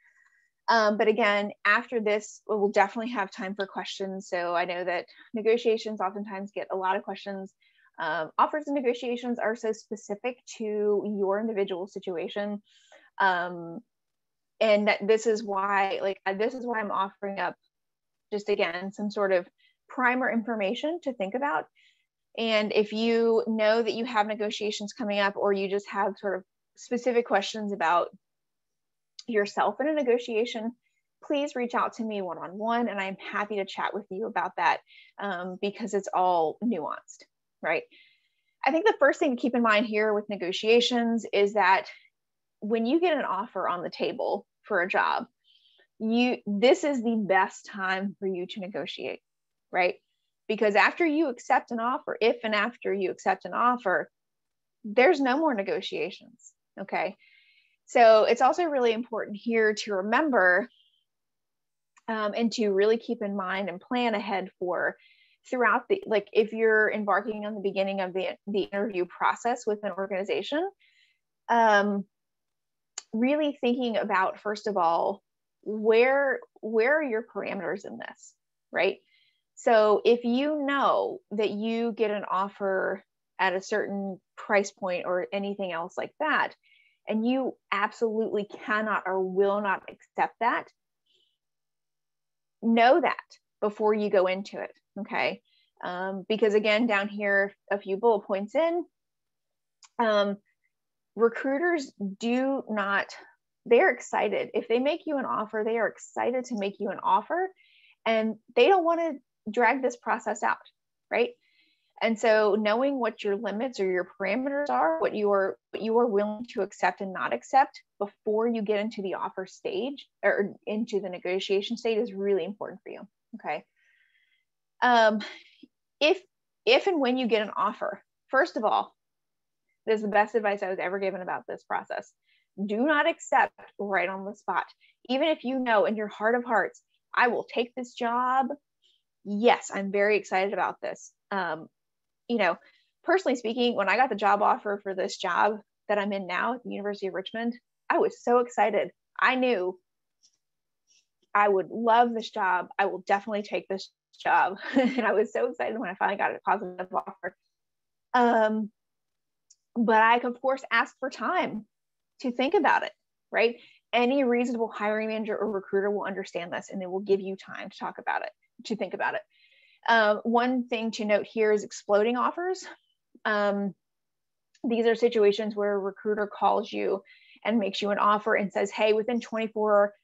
But again, after this, we'll definitely have time for questions. So I know that negotiations oftentimes get a lot of questions. Offers and negotiations are so specific to your individual situation. And that this is why I'm offering up just, again, some sort of primer information to think about. And if you know that you have negotiations coming up, or you just have sort of specific questions about yourself in a negotiation, please reach out to me one-on-one, and I'm happy to chat with you about that, because it's all nuanced, right? I think the first thing to keep in mind here with negotiations is that when you get an offer on the table for a job, this is the best time for you to negotiate, right? Because after you accept an offer, after you accept an offer, there's no more negotiations, okay? So it's also really important here to remember and to really keep in mind and plan ahead for throughout if you're embarking on the beginning of the interview process with an organization, really thinking about, first of all, where are your parameters in this, right? So if you know that you get an offer at a certain price point or anything else like that, and you absolutely cannot or will not accept that, know that before you go into it, okay? Because again, down here, a few bullet points in, recruiters do not, they're excited. If they make you an offer, they are excited to make you an offer, and they don't want to drag this process out, right? And so knowing what your limits or your parameters are, what you are willing to accept and not accept before you get into the offer stage or into the negotiation stage is really important for you, okay? If and when you get an offer, first of all, this is the best advice I was ever given about this process. Do not accept right on the spot. Even if you know in your heart of hearts, I will take this job. Yes, I'm very excited about this. Personally speaking, when I got the job offer for this job that I'm in now at the University of Richmond, I was so excited. I knew I would love this job. I will definitely take this job. And I was so excited when I finally got a positive offer. But I, of course, asked for time to think about it, right? Any reasonable hiring manager or recruiter will understand this, and they will give you time to talk about it, to think about it. One thing to note here is exploding offers. These are situations where a recruiter calls you and makes you an offer and says, hey, within 24,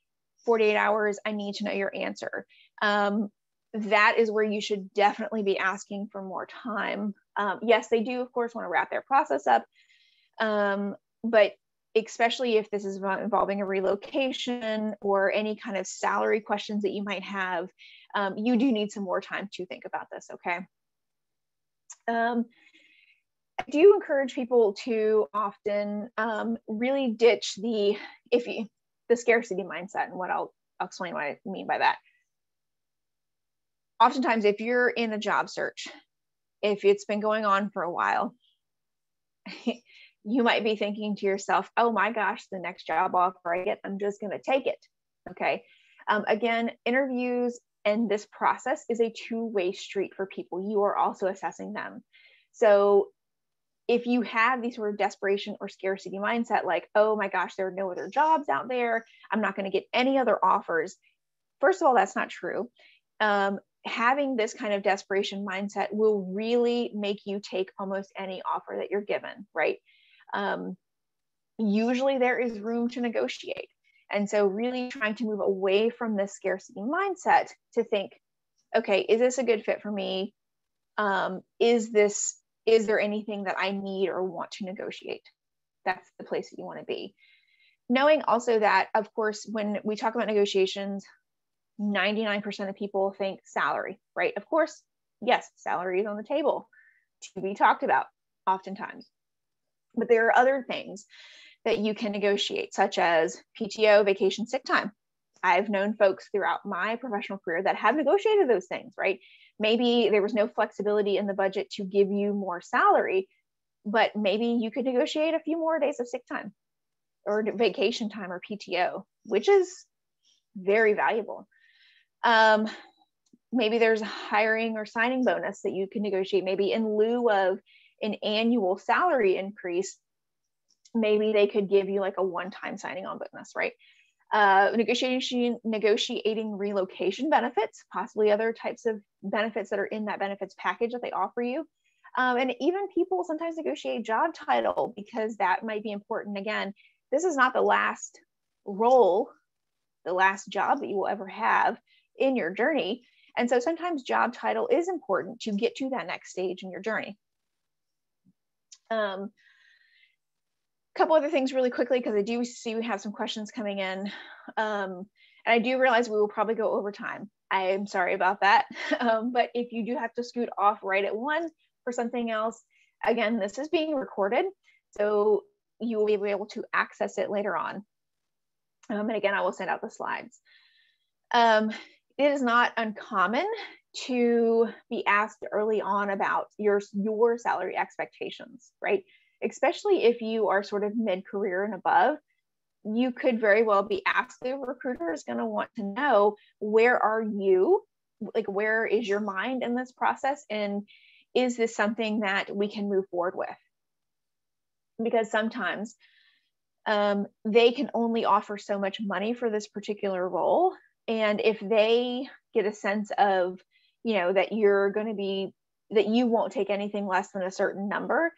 48 hours, I need to know your answer. That is where you should definitely be asking for more time. Yes, they do, of course, want to wrap their process up. But especially if this is involving a relocation or any kind of salary questions that you might have, you do need some more time to think about this, okay? I do encourage people to often really ditch the scarcity mindset, and I'll explain what I mean by that. Oftentimes, if you're in a job search, if it's been going on for a while, you might be thinking to yourself, oh my gosh, the next job offer I get, I'm just going to take it. Okay. Again, interviews and this process is a two-way street for people. You are also assessing them. So if you have these sort of desperation or scarcity mindset, like, oh my gosh, there are no other jobs out there, I'm not going to get any other offers. First of all, that's not true. Having this kind of desperation mindset will really make you take almost any offer that you're given, right? Usually there is room to negotiate. And so really trying to move away from this scarcity mindset to think, okay, is this a good fit for me? Is there anything that I need or want to negotiate? That's the place that you want to be. Knowing also that, of course, when we talk about negotiations, 99% of people think salary, right? Of course, yes, salary is on the table to be talked about oftentimes. But there are other things that you can negotiate, such as PTO, vacation, sick time. I've known folks throughout my professional career that have negotiated those things, right? Maybe there was no flexibility in the budget to give you more salary, but maybe you could negotiate a few more days of sick time or vacation time or PTO, which is very valuable. Maybe there's a hiring or signing bonus that you can negotiate, maybe in lieu of an annual salary increase. Maybe they could give you like a one-time signing on bonus, right? Negotiating relocation benefits, possibly other types of benefits that are in that benefits package that they offer you. And even people sometimes negotiate job title because that might be important. Again, this is not the last role, the last job that you will ever have in your journey. And so sometimes job title is important to get to that next stage in your journey. Couple other things really quickly, because I do see we have some questions coming in. And I do realize we will probably go over time. I am sorry about that. But if you do have to scoot off right at one for something else, again, this is being recorded, so you will be able to access it later on. And again, I will send out the slides. It is not uncommon to be asked early on about your salary expectations, right? Especially if you are sort of mid-career and above. you could very well be asked, the recruiter is going to want to know, where are you? Like, where is your mind in this process? And is this something that we can move forward with? Because sometimes they can only offer so much money for this particular role. And if they get a sense of, that you're going to be, that you won't take anything less than a certain number,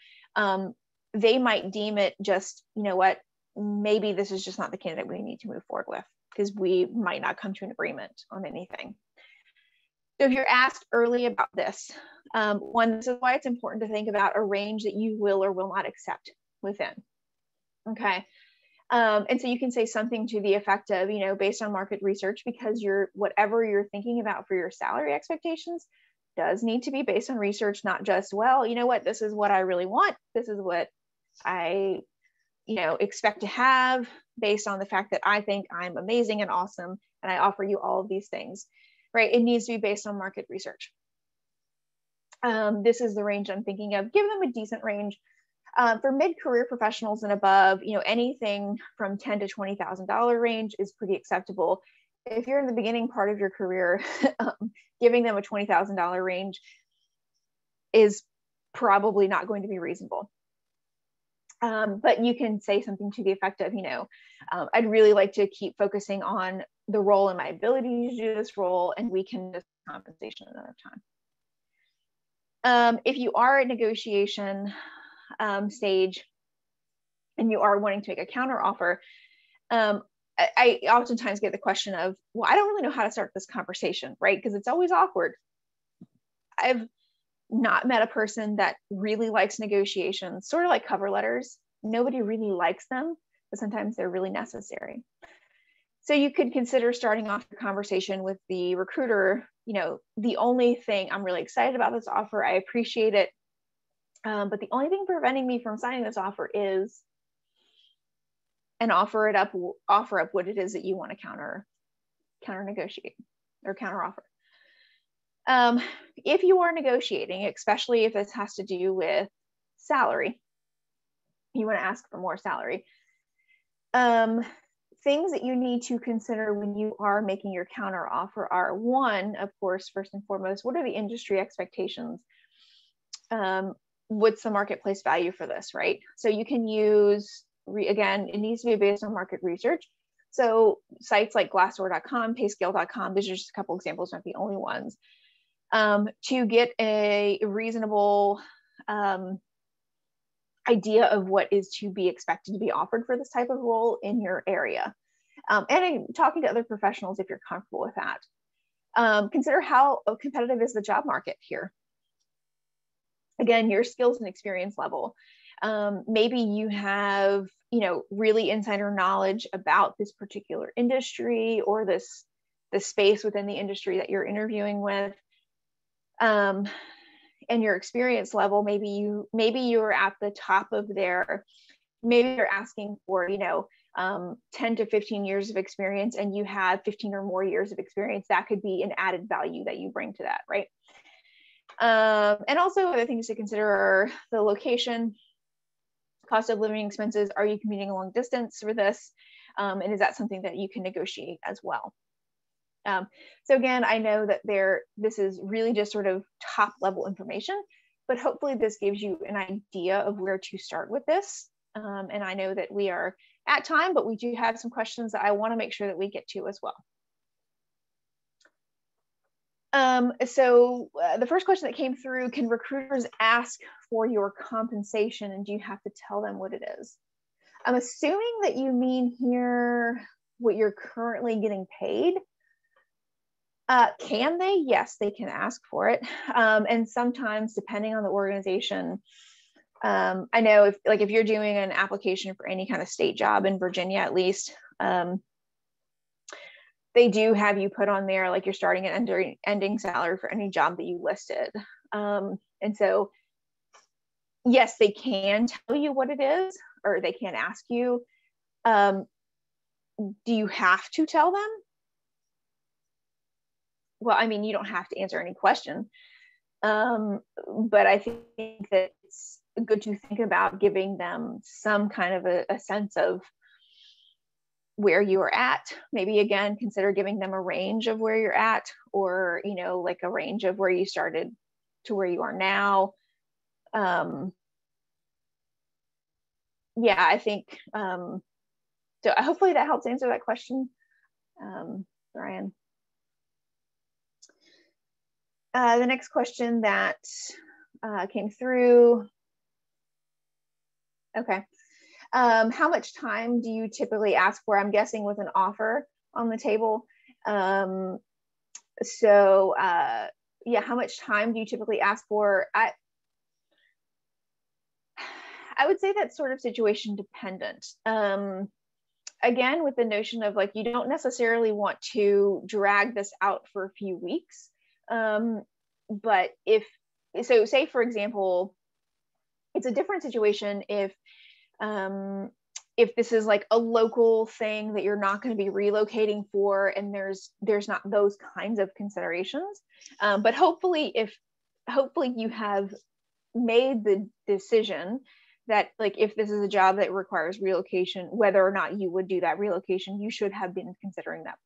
they might deem it just, what, maybe this is just not the candidate we need to move forward with, because we might not come to an agreement on anything. So if you're asked early about this, this is why it's important to think about a range that you will or will not accept within. Okay. And so you can say something to the effect of, based on market research, because whatever you're thinking about for your salary expectations does need to be based on research, not just, well, this is what I really want. This is what I, expect to have based on the fact that I think I'm amazing and awesome, and I offer you all of these things, right? It needs to be based on market research. This is the range I'm thinking of. Give them a decent range. For mid-career professionals and above, anything from $10,000 to $20,000 range is pretty acceptable. If you're in the beginning part of your career, giving them a $20,000 range is probably not going to be reasonable. But you can say something to the effect of, I'd really like to keep focusing on the role and my ability to do this role, and we can discuss compensation another time. If you are at negotiation stage and you are wanting to make a counter offer, I oftentimes get the question of, well, I don't really know how to start this conversation, right? Because it's always awkward. I've not met a person that really likes negotiations, sort of like cover letters. Nobody really likes them, but sometimes they're really necessary. So you could consider starting off your conversation with the recruiter, the only thing, I'm really excited about this offer, I appreciate it, but the only thing preventing me from signing this offer is, and offer up what it is that you want to counter negotiate or counter offer. If you are negotiating, especially if this has to do with salary, you want to ask for more salary. Things that you need to consider when you are making your counter offer are, one, of course, first and foremost, what are the industry expectations? What's the marketplace value for this, right? So you can use, again, it needs to be based on market research. So sites like Glassdoor.com, Payscale.com, these are just a couple examples, not the only ones. To get a reasonable idea of what is to be expected to be offered for this type of role in your area. And talking to other professionals if you're comfortable with that. Consider how competitive is the job market here. Again, your skills and experience level. Maybe you have, really insider knowledge about this particular industry or the space within the industry that you're interviewing with. And your experience level, maybe you're at the top of maybe you're asking for, 10 to 15 years of experience and you have 15 or more years of experience. That could be an added value that you bring to that, right? And also other things to consider are the location, cost of living expenses. Are you commuting a long distance for this? And is that something that you can negotiate as well? So again, I know that this is really just sort of top level information, but hopefully this gives you an idea of where to start with this. And I know that we are at time, but we do have some questions that I want to make sure that we get to as well. So the first question that came through, can recruiters ask for your compensation and do you have to tell them what it is? I'm assuming that you mean here what you're currently getting paid. Can they? Yes, they can ask for it. And sometimes, depending on the organization, I know if you're doing an application for any kind of state job in Virginia, at least, they do have you put on there like your starting and ending salary for any job that you listed. And so, yes, they can tell you what it is, or they can ask you. Do you have to tell them? Well, I mean, you don't have to answer any question, but I think that it's good to think about giving them some kind of a sense of where you are at. Maybe again, consider giving them a range of where you're at, or, you know, like a range of where you started to where you are now. Yeah, I think, so hopefully that helps answer that question, Brian. The next question that came through. Okay. How much time do you typically ask for? I'm guessing with an offer on the table. Yeah, how much time do you typically ask for? I would say that's sort of situation dependent. Again, with the notion of like, you don't necessarily want to drag this out for a few weeks. But say for example, it's a different situation if this is like a local thing that you're not going to be relocating for, and there's not those kinds of considerations. But hopefully you have made the decision that, like, if this is a job that requires relocation, whether or not you would do that relocation, you should have been considering that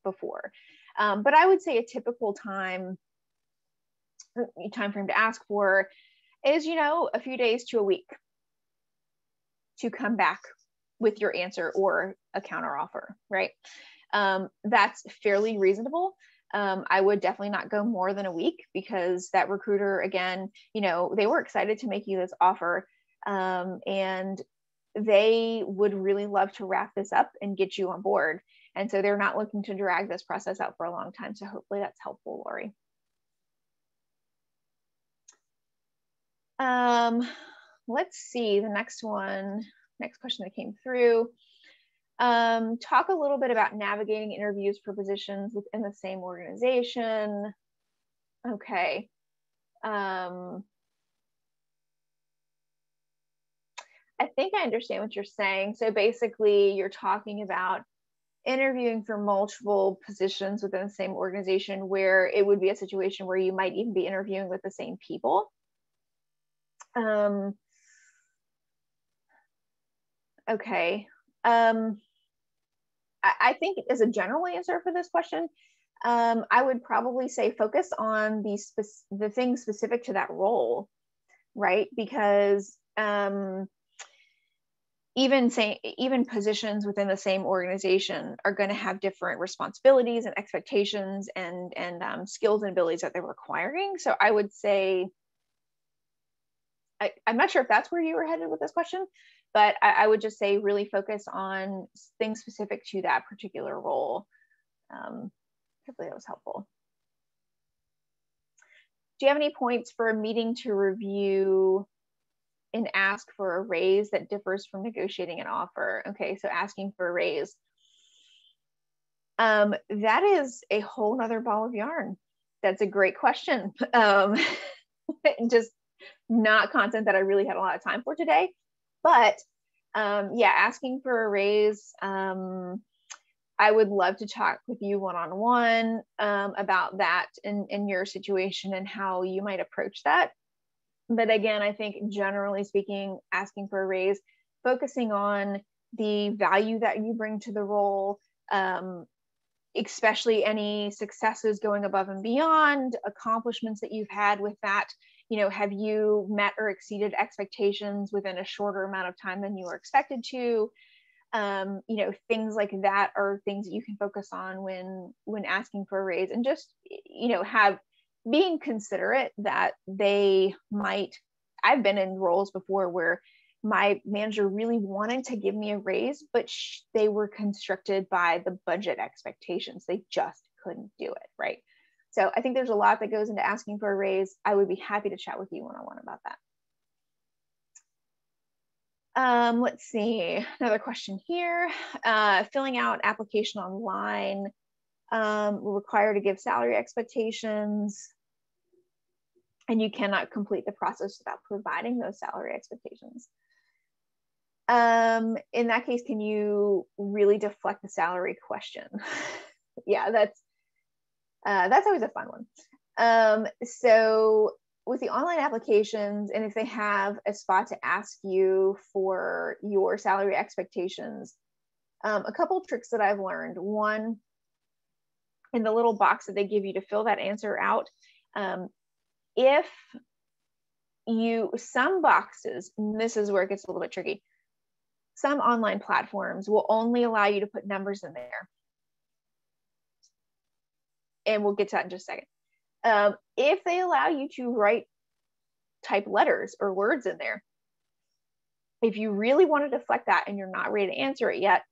before. But I would say a typical time frame to ask for is, you know, a few days to a week to come back with your answer or a counter offer, right? That's fairly reasonable. I would definitely not go more than a week, because that recruiter, again, you know, they were excited to make you this offer, and they would really love to wrap this up and get you on board. And so they're not looking to drag this process out for a long time. So hopefully that's helpful, Lori. Let's see the next question that came through. Talk a little bit about navigating interviews for positions within the same organization. Okay. I think I understand what you're saying. So basically you're talking about interviewing for multiple positions within the same organization, where it would be a situation where you might even be interviewing with the same people. Okay. I think as a general answer for this question, I would probably say focus on the things specific to that role, right? Because even positions within the same organization are going to have different responsibilities and expectations and skills and abilities that they're requiring. So I would say, I'm not sure if that's where you were headed with this question, but I would just say really focus on things specific to that particular role. Hopefully that was helpful. Do you have any points for a meeting to review and ask for a raise that differs from negotiating an offer? Okay, so asking for a raise. That is a whole nother ball of yarn. That's a great question. Just not content that I really had a lot of time for today. But yeah, asking for a raise, I would love to talk with you one-on-one about that in your situation and how you might approach that. But again, I think generally speaking, asking for a raise, focusing on the value that you bring to the role, especially any successes going above and beyond, accomplishments that you've had with that. You know, have you met or exceeded expectations within a shorter amount of time than you were expected to? You know, things like that are things that you can focus on when asking for a raise, and just, you know, being considerate that they might. I've been in roles before where my manager really wanted to give me a raise, but they were constricted by the budget expectations. They just couldn't do it, right? So I think there's a lot that goes into asking for a raise. I would be happy to chat with you one-on-one about that. Let's see, another question here. Filling out application online, we're required to give salary expectations, and you cannot complete the process without providing those salary expectations. In that case, can you really deflect the salary question? Yeah, that's always a fun one. So with the online applications, and if they have a spot to ask you for your salary expectations, A couple tricks that I've learned. One, in the little box that they give you to fill that answer out, if some boxes, and this is where it gets a little bit tricky, some online platforms will only allow you to put numbers in there. And we'll get to that in just a second. If they allow you to type letters or words in there, if you really want to deflect that and you're not ready to answer it yet,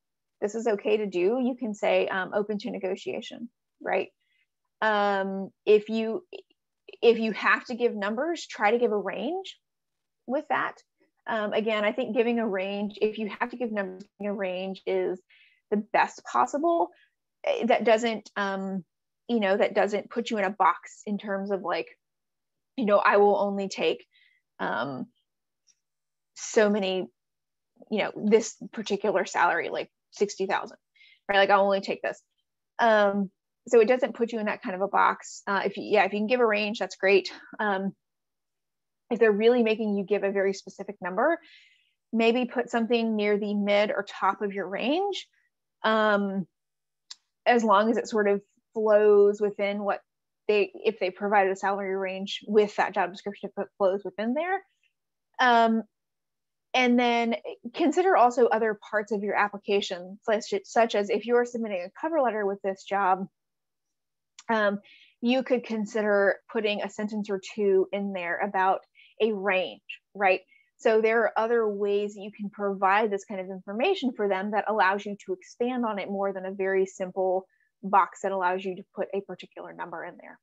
this is okay to do. You can say open to negotiation, right? If you have to give numbers, try to give a range with that. Again, I think giving a range, if you have to give numbers, a range is the best possible. That doesn't, that doesn't put you in a box in terms of like, I will only take so many, this particular salary, like 60,000, right? Like I'll only take this. So it doesn't put you in that kind of a box. If you can give a range, that's great. If they're really making you give a very specific number, maybe put something near the mid or top of your range, as long as it sort of flows within what if they provided a salary range with that job description, if it flows within there. And then consider also other parts of your application, such as if you're submitting a cover letter with this job, you could consider putting a sentence or two in there about a range, right? So there are other ways you can provide this kind of information for them that allows you to expand on it more than a very simple box that allows you to put a particular number in there.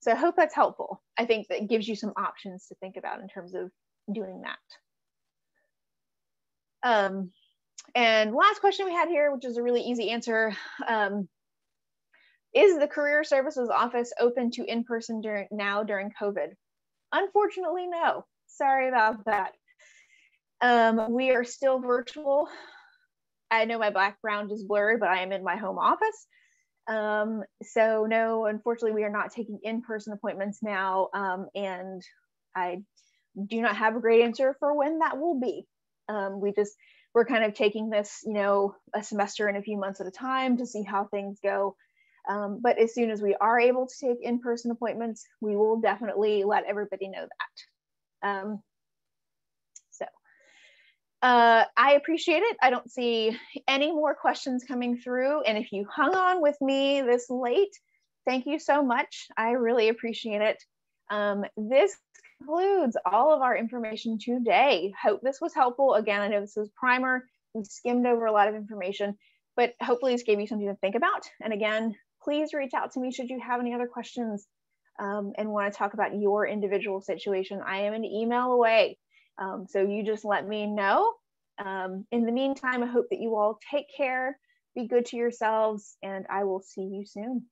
So I hope that's helpful. I think that gives you some options to think about in terms of doing that. And last question we had here, which is a really easy answer. Is the Career Services Office open to in-person during COVID? Unfortunately, no. Sorry about that. We are still virtual. I know my background is blurry, but I am in my home office. So no, unfortunately, we are not taking in-person appointments now. And I do not have a great answer for when that will be. We're kind of taking this, a semester and a few months at a time to see how things go. But as soon as we are able to take in-person appointments, we will definitely let everybody know that. I appreciate it. I don't see any more questions coming through. And if you hung on with me this late, thank you so much. I really appreciate it. This concludes all of our information today. Hope this was helpful. Again, I know this was primer. We skimmed over a lot of information, but hopefully this gave you something to think about. And again, please reach out to me should you have any other questions and want to talk about your individual situation. I am an email away. So you just let me know. In the meantime, I hope that you all take care, be good to yourselves, and I will see you soon.